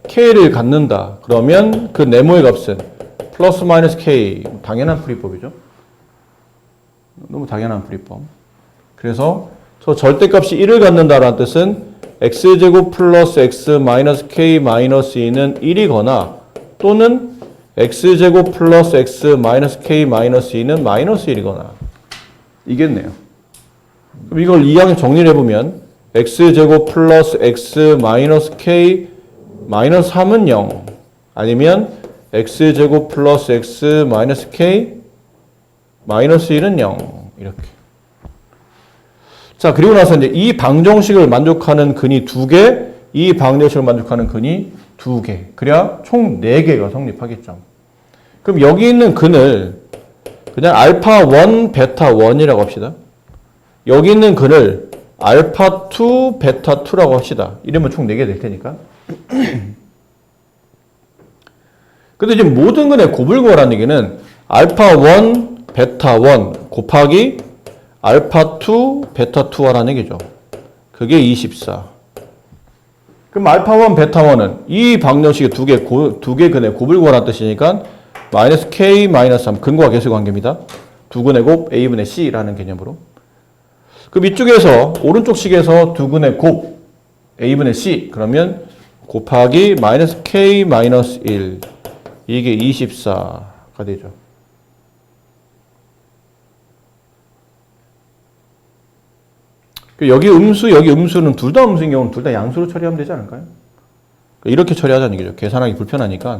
K를 갖는다. 그러면 그 네모의 값은 플러스 마이너스 K. 당연한 풀이법이죠. 너무 당연한 풀이법. 그래서 저 절대값이 1을 갖는다라는 뜻은 x제곱 플러스 x 마이너스 k 마이너스 2는 1이거나 또는 x제곱 플러스 x 마이너스 k 마이너스 2는 마이너스 1이거나 이겠네요. 그럼 이걸 이항에 정리를 해보면 x제곱 플러스 x 마이너스 k 마이너스 3은 0 아니면 x제곱 플러스 x 마이너스 k 마이너스 1은 0 이렇게. 자, 그리고 나서 이제 이 방정식을 만족하는 근이 2개, 이 방정식을 만족하는 근이 2개. 그래야 총 4개가 성립하겠죠. 그럼 여기 있는 근을 그냥 알파1, 베타1이라고 합시다. 여기 있는 근을 알파2, 베타2라고 합시다. 이러면 총 4개 될 테니까. 근데 지금 모든 근의 곱을 구하라는 얘기는 알파1, 베타1 곱하기 알파2, 베타2라는 얘기죠. 그게 24. 그럼 알파1, 베타1은 이 방정식의 두 개 근의 곱을 구하라는 뜻이니까 마이너스 k, 마이너스 3 근과 계수 관계입니다. 두 근의 곱 a분의 c라는 개념으로. 그럼 이쪽에서 오른쪽 식에서 두 근의 곱 a분의 c 그러면 곱하기 마이너스 k, 마이너스 1 이게 24가 되죠. 여기 음수는 둘 다 음수인 경우는 둘 다 양수로 처리하면 되지 않을까요? 이렇게 처리하자는 얘기죠. 계산하기 불편하니까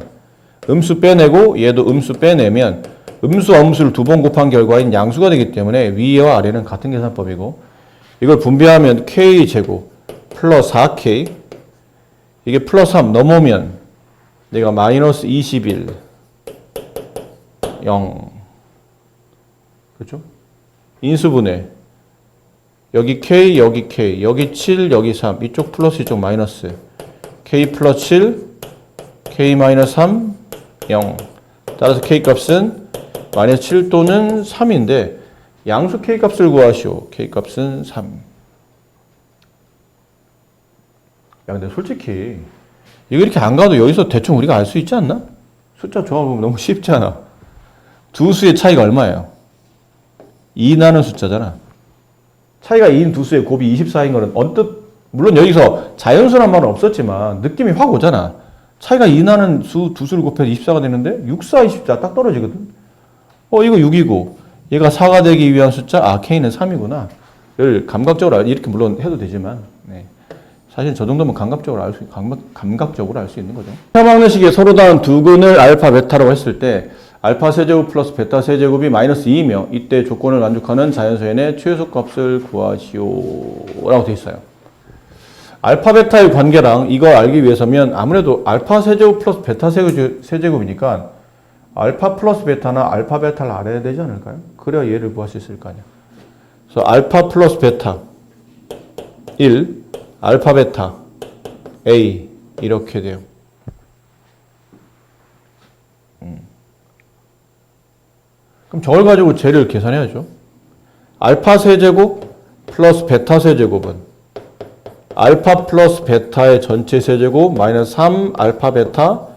음수 빼내고 얘도 음수 빼내면 음수와 음수를 두 번 곱한 결과인 양수가 되기 때문에 위와 아래는 같은 계산법이고 이걸 분배하면 k제곱 플러스 4k 이게 플러스 3 넘으면 내가 마이너스 21 0 그렇죠? 인수분해 여기 k 여기 k 여기 7 여기 3 이쪽 플러스 이쪽 마이너스 k 플러스 7 k 마이너스 3 0 따라서 k 값은 마이너스 7 또는 3인데 양수 k 값을 구하시오. k 값은 3. 야 근데 솔직히 이거 이렇게 안 가도 여기서 대충 우리가 알 수 있지 않나? 숫자 조합하면 너무 쉽잖아. 두 수의 차이가 얼마예요? 2 나는 숫자잖아. 차이가 2인 두 수의 곱이 24인 거는 언뜻 물론 여기서 자연수란 말은 없었지만 느낌이 확 오잖아. 차이가 2 나는 두 수를 곱해서 24가 되는데 6, 4, 24 딱 떨어지거든. 이거 6이고 얘가 4가 되기 위한 숫자 k는 3이구나. 를 감각적으로 이렇게 물론 해도 되지만 네. 사실 저 정도면 감각적으로 알 수 있는 거죠. 막내식의 서로 다른 두 근을 알파 베타라고 했을 때 알파 세제곱 플러스 베타 세제곱이 마이너스 2이며 이때 조건을 만족하는 자연수 n의 최소값을 구하시오 라고 되어 있어요. 알파 베타의 관계랑 이걸 알기 위해서면 아무래도 알파 세제곱 플러스 베타 세제곱이니까 알파 플러스 베타나 알파 베타를 알아야 되지 않을까요? 그래야 얘를 구할 수 있을 거 아니야. 그래서 알파 플러스 베타 1 알파 베타 A 이렇게 돼요. 그럼 저걸 가지고 쟤를 계산해야죠. 알파 세제곱 플러스 베타 세제곱은 알파 플러스 베타의 전체 세제곱 마이너스 3 알파 베타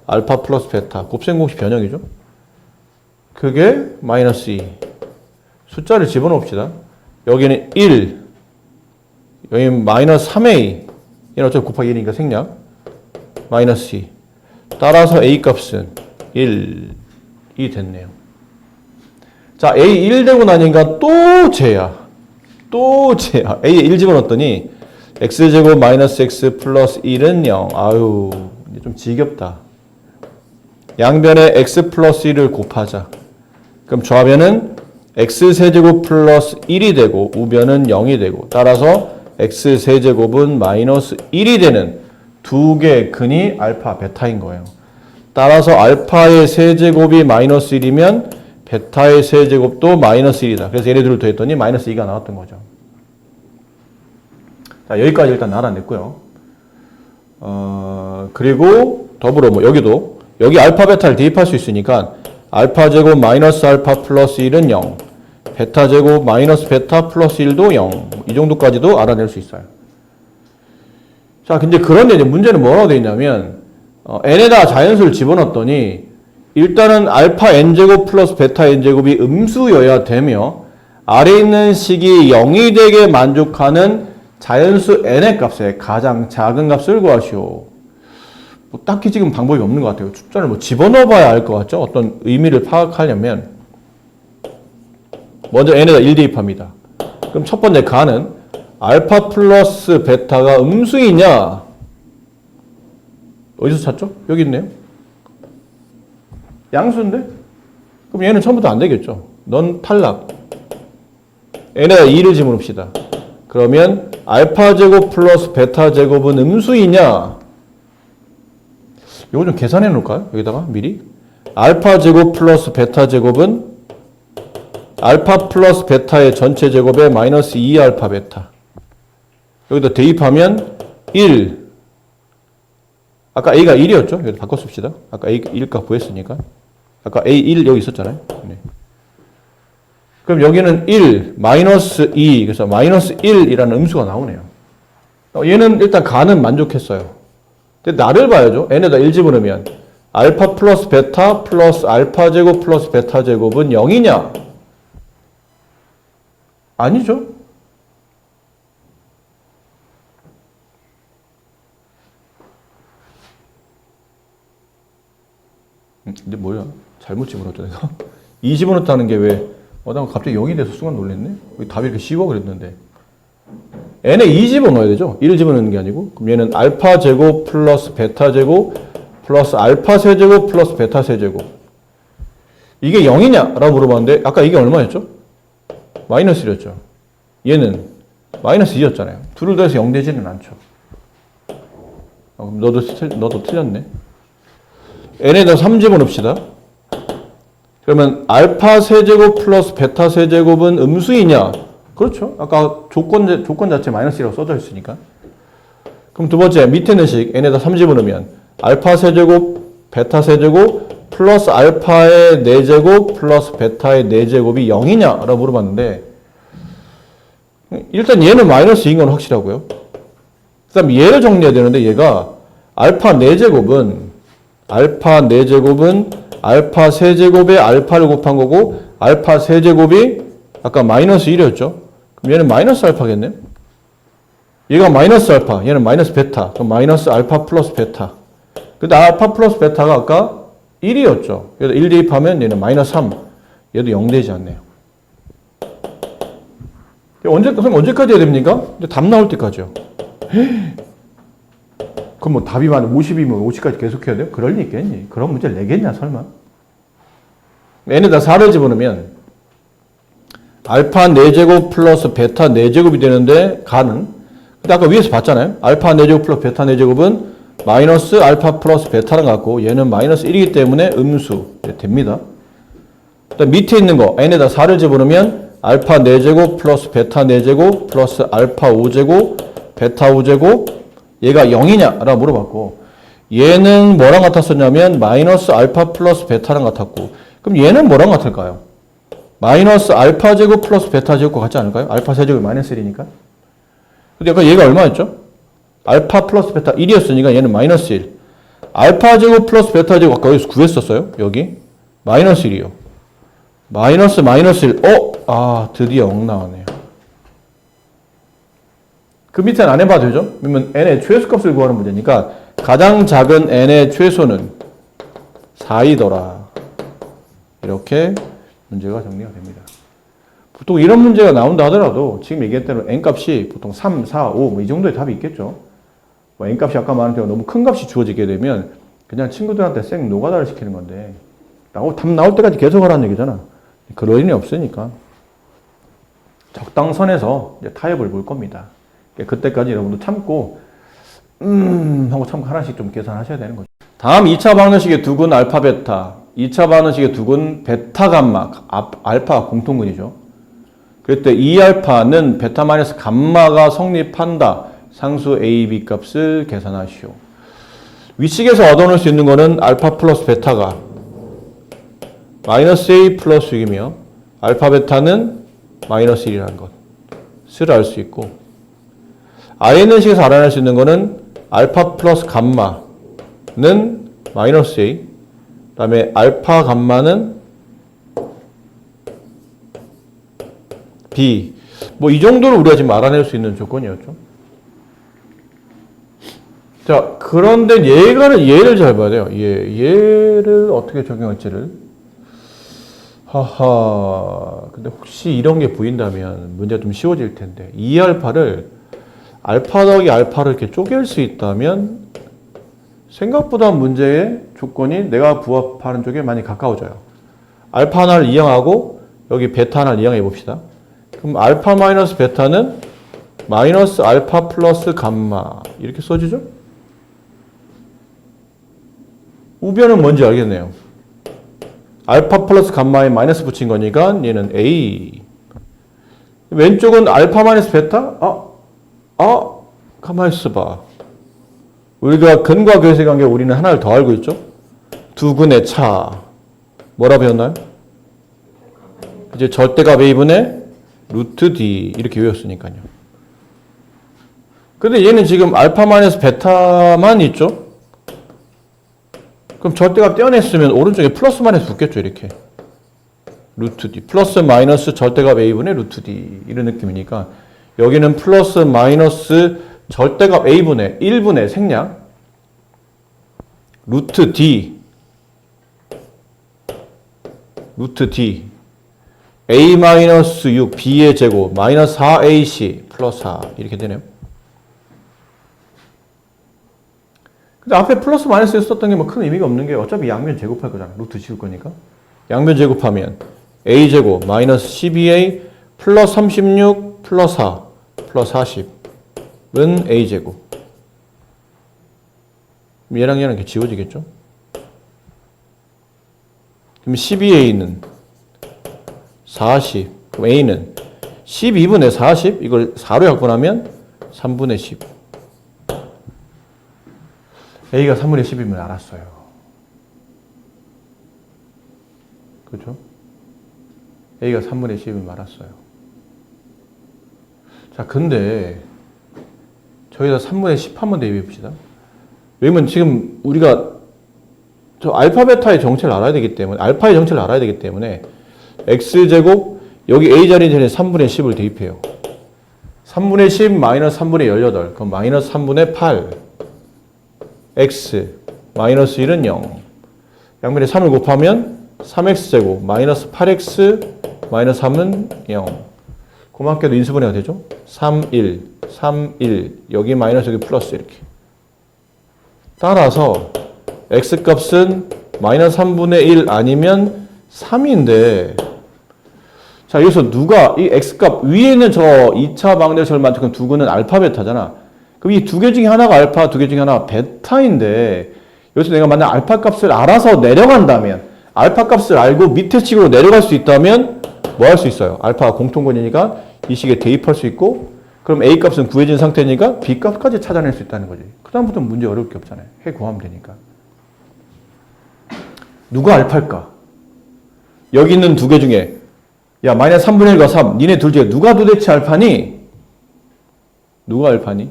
알파 플러스 베타 곱셈공식 변형이죠. 그게 마이너스 2. 숫자를 집어넣읍시다. 여기는 1 여기 마이너스 3a 얘는 어차피 곱하기 1이니까 생략 마이너스 2 따라서 a 값은 1이 됐네요. 자 a 1 되고 나니까 또 쟤야. a에 1 집어넣었더니 x제곱 마이너스 x 플러스 1은 0. 아유 이제 좀 지겹다. 양변에 x 플러스 1을 곱하자. 그럼 좌변은 x세제곱 플러스 1이 되고 우변은 0이 되고 따라서 x세제곱은 마이너스 1이 되는 두 개의 근이 알파 베타인 거예요. 따라서 알파의 세제곱이 마이너스 1이면 베타의 세제곱도 마이너스 1이다. 그래서 얘네들을 더했더니 마이너스 2가 나왔던 거죠. 자, 여기까지 일단 알아냈고요. 그리고 더불어 여기도 여기 알파 베타를 대입할 수 있으니까 알파 제곱 마이너스 알파 플러스 1은 0 베타 제곱 마이너스 베타 플러스 1도 0 이 정도까지도 알아낼 수 있어요. 자 근데 그런데 이제 문제는 뭐라고 되어 있냐면 n에다 자연수를 집어넣었더니 일단은 알파 n제곱 플러스 베타 n제곱이 음수여야 되며 아래 있는 식이 0이 되게 만족하는 자연수 n의 값에 가장 작은 값을 구하시오. 딱히 지금 방법이 없는 것 같아요. 숫자를 집어넣어봐야 알 것 같죠? 어떤 의미를 파악하려면 먼저 n에다 1 대입합니다. 그럼 첫 번째 가는 알파 플러스 베타가 음수이냐? 어디서 찾죠? 여기 있네요. 양수인데? 그럼 얘는 처음부터 안 되겠죠. 넌 탈락. n에다 2를 집어넣읍시다. 그러면 알파 제곱 플러스 베타 제곱은 음수이냐? 이거 좀 계산해 놓을까요? 여기다가 미리. 알파 제곱 플러스 베타 제곱은 알파 플러스 베타의 전체 제곱에 마이너스 2 알파 베타. 여기다 대입하면 1. 아까 a가 1이었죠? 여기다 바꿔 씁시다. 아까 a 1값 구했으니까. 아까 a 1 여기 있었잖아요. 네. 그럼 여기는 1, 마이너스 2. 그래서 마이너스 1이라는 음수가 나오네요. 얘는 일단 가는 만족했어요. 근데 나를 봐야죠. n에다 1 집어넣으면 알파 플러스 베타 플러스 알파 제곱 플러스 베타 제곱은 0이냐? 아니죠. 근데 뭐야? 잘못 집어넣었죠 내가? 2 집어넣었다는 게 왜? 나 갑자기 0이 돼서 순간 놀랬네? 왜 답이 이렇게 쉬워 그랬는데. n에 2 집어넣어야 되죠. 1 집어넣는 게 아니고. 그럼 얘는 알파 제곱 플러스 베타 제곱 플러스 알파 세제곱 플러스 베타 세제곱. 이게 0이냐? 라고 물어봤는데 아까 이게 얼마였죠? 마이너스 1이었죠. 얘는 마이너스 2였잖아요. 둘을 더해서 0 되지는 않죠. 그럼 너도 틀렸네. n에다 3 집어넣읍시다. 그러면 알파 세제곱 플러스 베타 세제곱은 음수이냐? 그렇죠. 아까 조건 자체 마이너스 1이라고 써져 있으니까. 그럼 두 번째 밑에 있는 식 n에다 3 집어넣으면 알파 세제곱 베타 세제곱 플러스 알파의 4제곱 플러스 베타의 4제곱이 0이냐? 라고 물어봤는데 일단 얘는 마이너스 2인 건 확실하고요. 그 다음 얘를 정리해야 되는데 얘가 알파 4제곱은 알파 세제곱에 알파를 곱한 거고 알파 세제곱이 아까 마이너스 1이었죠. 그럼 얘는 마이너스 알파겠네. 얘가 마이너스 알파, 얘는 마이너스 베타. 그럼 마이너스 알파 플러스 베타. 근데 알파 플러스 베타가 아까 1이었죠. 그래서 1 대입하면 얘는 마이너스 3. 얘도 0 되지 않네요. 선생님 언제까지 해야 됩니까? 답 나올 때까지요. 그럼 뭐 답이 만 50이면 50까지 계속 해야 돼요? 그럴 리 있겠니? 그런 문제를 내겠냐 설마? n에다 4를 집어넣으면 알파 4제곱 플러스 베타 4제곱이 되는데 가는. 근데 아까 위에서 봤잖아요. 알파 4제곱 플러스 베타 4제곱은 마이너스 알파 플러스 베타랑 같고 얘는 마이너스 1이기 때문에 음수 됩니다. 그다음 밑에 있는 거 n에다 4를 집어넣으면 알파 4제곱 플러스 베타 4제곱 플러스 알파 5제곱 베타 5제곱 얘가 0이냐? 라고 물어봤고 얘는 뭐랑 같았었냐면 마이너스 알파 플러스 베타랑 같았고 그럼 얘는 뭐랑 같을까요? 마이너스 알파 제곱 플러스 베타 제곱과 같지 않을까요? 알파 세제곱이 마이너스 1이니까. 근데 아까 얘가 얼마였죠? 알파 플러스 베타 1이었으니까 얘는 마이너스 1. 알파 제곱 플러스 베타 제곱 아까 여기서 구했었어요. 여기 마이너스 1이요. 마이너스 1. 드디어 0 나왔네요. 그 밑에는 안 해봐도 되죠? 그러면 n의 최소값을 구하는 문제니까 가장 작은 n의 최소는 4이더라. 이렇게 문제가 정리가 됩니다. 보통 이런 문제가 나온다 하더라도 지금 얘기했던 대로 n값이 보통 3, 4, 5 뭐 이 정도의 답이 있겠죠. 뭐 n값이 아까 말한 대로 너무 큰 값이 주어지게 되면 그냥 친구들한테 쌩 노가다를 시키는 건데 답 나올 때까지 계속 하라는 얘기잖아. 그럴 일이 없으니까 적당선에서 이제 타협을 볼 겁니다. 그때까지 여러분도 참고 하고 참고 하나씩 좀 계산하셔야 되는 거죠. 다음 2차 방정식의 두근 알파 베타 2차 반응식의 두근 베타 감마 알파가 공통근이죠. 그럴 때 2알파는 베타 마이너스 감마가 성립한다. 상수 A, B 값을 계산하시오. 위식에서 얻어낼 수 있는 거는 알파 플러스 베타가 마이너스 A 플러스 6이며 알파 베타는 마이너스 1이라는 것을 알 수 있고 IN식에서 알아낼 수 있는 거는 알파 플러스 감마는 마이너스 A 그 다음에 알파 감마는 B. 뭐 이 정도로 우리가 지금 알아낼 수 있는 조건이었죠. 자, 그런데 얘를 잘 봐야 돼요. 얘를 어떻게 적용할지를. 근데 혹시 이런 게 보인다면 문제가 좀 쉬워질 텐데 2알파를 알파 더하기 알파를 이렇게 쪼갤 수 있다면 생각보다 문제의 조건이 내가 부합하는 쪽에 많이 가까워져요. 알파 하나를 이용하고 여기 베타 하나를 이용해 봅시다. 그럼 알파 마이너스 베타는 마이너스 알파 플러스 감마 이렇게 써지죠? 우변은 뭔지 알겠네요. 알파 플러스 감마에 마이너스 붙인 거니까 얘는 A. 왼쪽은 알파 마이너스 베타? 가만히 있어봐. 우리가 근과 괴수의 관계 우리는 하나를 더 알고 있죠? 두 근의 차. 뭐라 배웠나요? 이제 절대값 A분의 루트 D 이렇게 외웠으니까요. 근데 얘는 지금 알파 마이너스 베타만 있죠? 그럼 절대값 떼어냈으면 오른쪽에 플러스 마이너스 붙겠죠, 이렇게. 루트 D. 플러스 마이너스 절대값 A분의 루트 D. 이런 느낌이니까 여기는 플러스 마이너스 절대값 A분의 1분의 생략 루트 D A-6 B의 제곱 마이너스 4AC 플러스 4 이렇게 되네요. 근데 앞에 플러스 마이너스 썼던 게 뭐 큰 의미가 없는 게 어차피 양변 제곱할 거잖아. 루트 지울 거니까. 양변 제곱하면 A 제곱 마이너스 12A 플러스 36 플러스 4 플러스 40은 A 제곱. 얘랑 얘랑 이렇게 지워지겠죠? 그럼 12A는 40. 그럼 A는 12분의 40. 이걸 4로 약분하면 3분의 10. A가 3분의 10이면 알았어요. 그렇죠? A가 3분의 10이면 알았어요. 자, 근데 저희다 3분의 10 한번 대입해 봅시다. 왜냐면 지금 우리가 저 알파 베타의 정체를 알아야 되기 때문에 알파의 정체를 알아야 되기 때문에 x제곱 여기 a 자리 전에 3분의 10을 대입해요. 3분의 10 마이너스 3분의 18 그럼 마이너스 3분의 8 x 마이너스 1은 0 양면에 3을 곱하면 3x제곱 마이너스 8x 마이너스 3은 0 고맙게도 인수분해가 되죠. 3, 1, 3, 1 여기 마이너스 여기 플러스 이렇게 따라서 x값은 마이너스 3분의 1 아니면 3인데 자 여기서 누가 이 x값 위에 있는 저 2차 방정식을 만족한 두 개는 알파 베타잖아. 그럼 이 두 개 중에 하나가 알파 두 개 중에 하나가 베타인데 여기서 내가 만약 알파 값을 알아서 내려간다면 알파 값을 알고 밑에 식으로 내려갈 수 있다면 뭐 할 수 있어요? 알파가 공통권이니까 이 식에 대입할 수 있고 그럼 A 값은 구해진 상태니까 B 값까지 찾아낼 수 있다는 거지. 그 다음부터는 문제 어려울 게 없잖아요. 해 구하면 되니까. 누가 알파일까? 여기 있는 두 개 중에 야 마이너스 3분의 1과 3 니네 둘 중에 누가 도대체 알파니? 누가 알파니?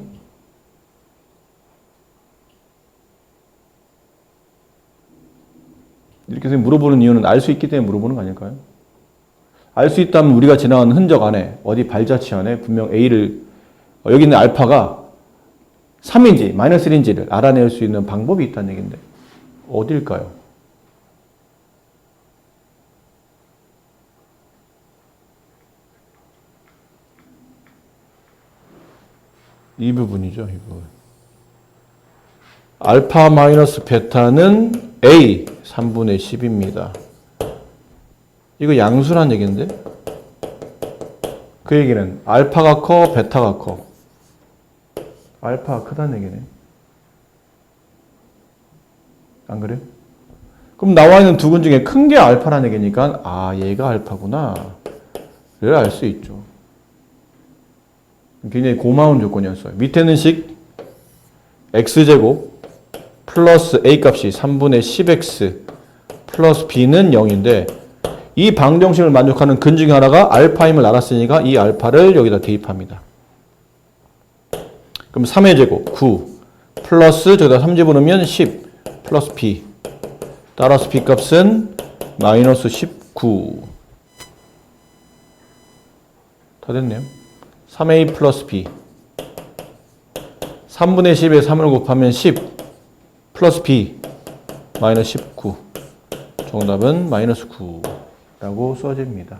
이렇게 물어보는 이유는 알 수 있기 때문에 물어보는 거 아닐까요? 알 수 있다면 우리가 지나간 흔적 안에 어디 발자취 안에 분명 A를 여기 있는 알파가 3인지 마이너스 1인지를 알아낼 수 있는 방법이 있다는 얘기인데 어딜까요? 이 부분이죠. 이 부분. 알파 마이너스 베타는 A 3분의 10입니다. 이거 양수란 얘기인데 그 얘기는 알파가 커 베타가 커 알파가 크다는 얘기네. 안 그래요? 그럼 나와 있는 두 근 중에 큰 게 알파라는 얘기니까 아 얘가 알파구나 를 알 수 있죠. 굉장히 고마운 조건이었어요. 밑에는 식 x제곱 플러스 a값이 3분의 10x 플러스 b는 0인데 이 방정식을 만족하는 근 중에 하나가 알파임을 알았으니까 이 알파를 여기다 대입합니다. 그럼 3의 제곱 9 플러스 저기다 3 집어넣으면 10 플러스 b 따라서 b값은 마이너스 19 다 됐네요. 3a 플러스 b 3분의 10에 3을 곱하면 10 플러스 b 마이너스 19 정답은 마이너스 9 라고 써집니다.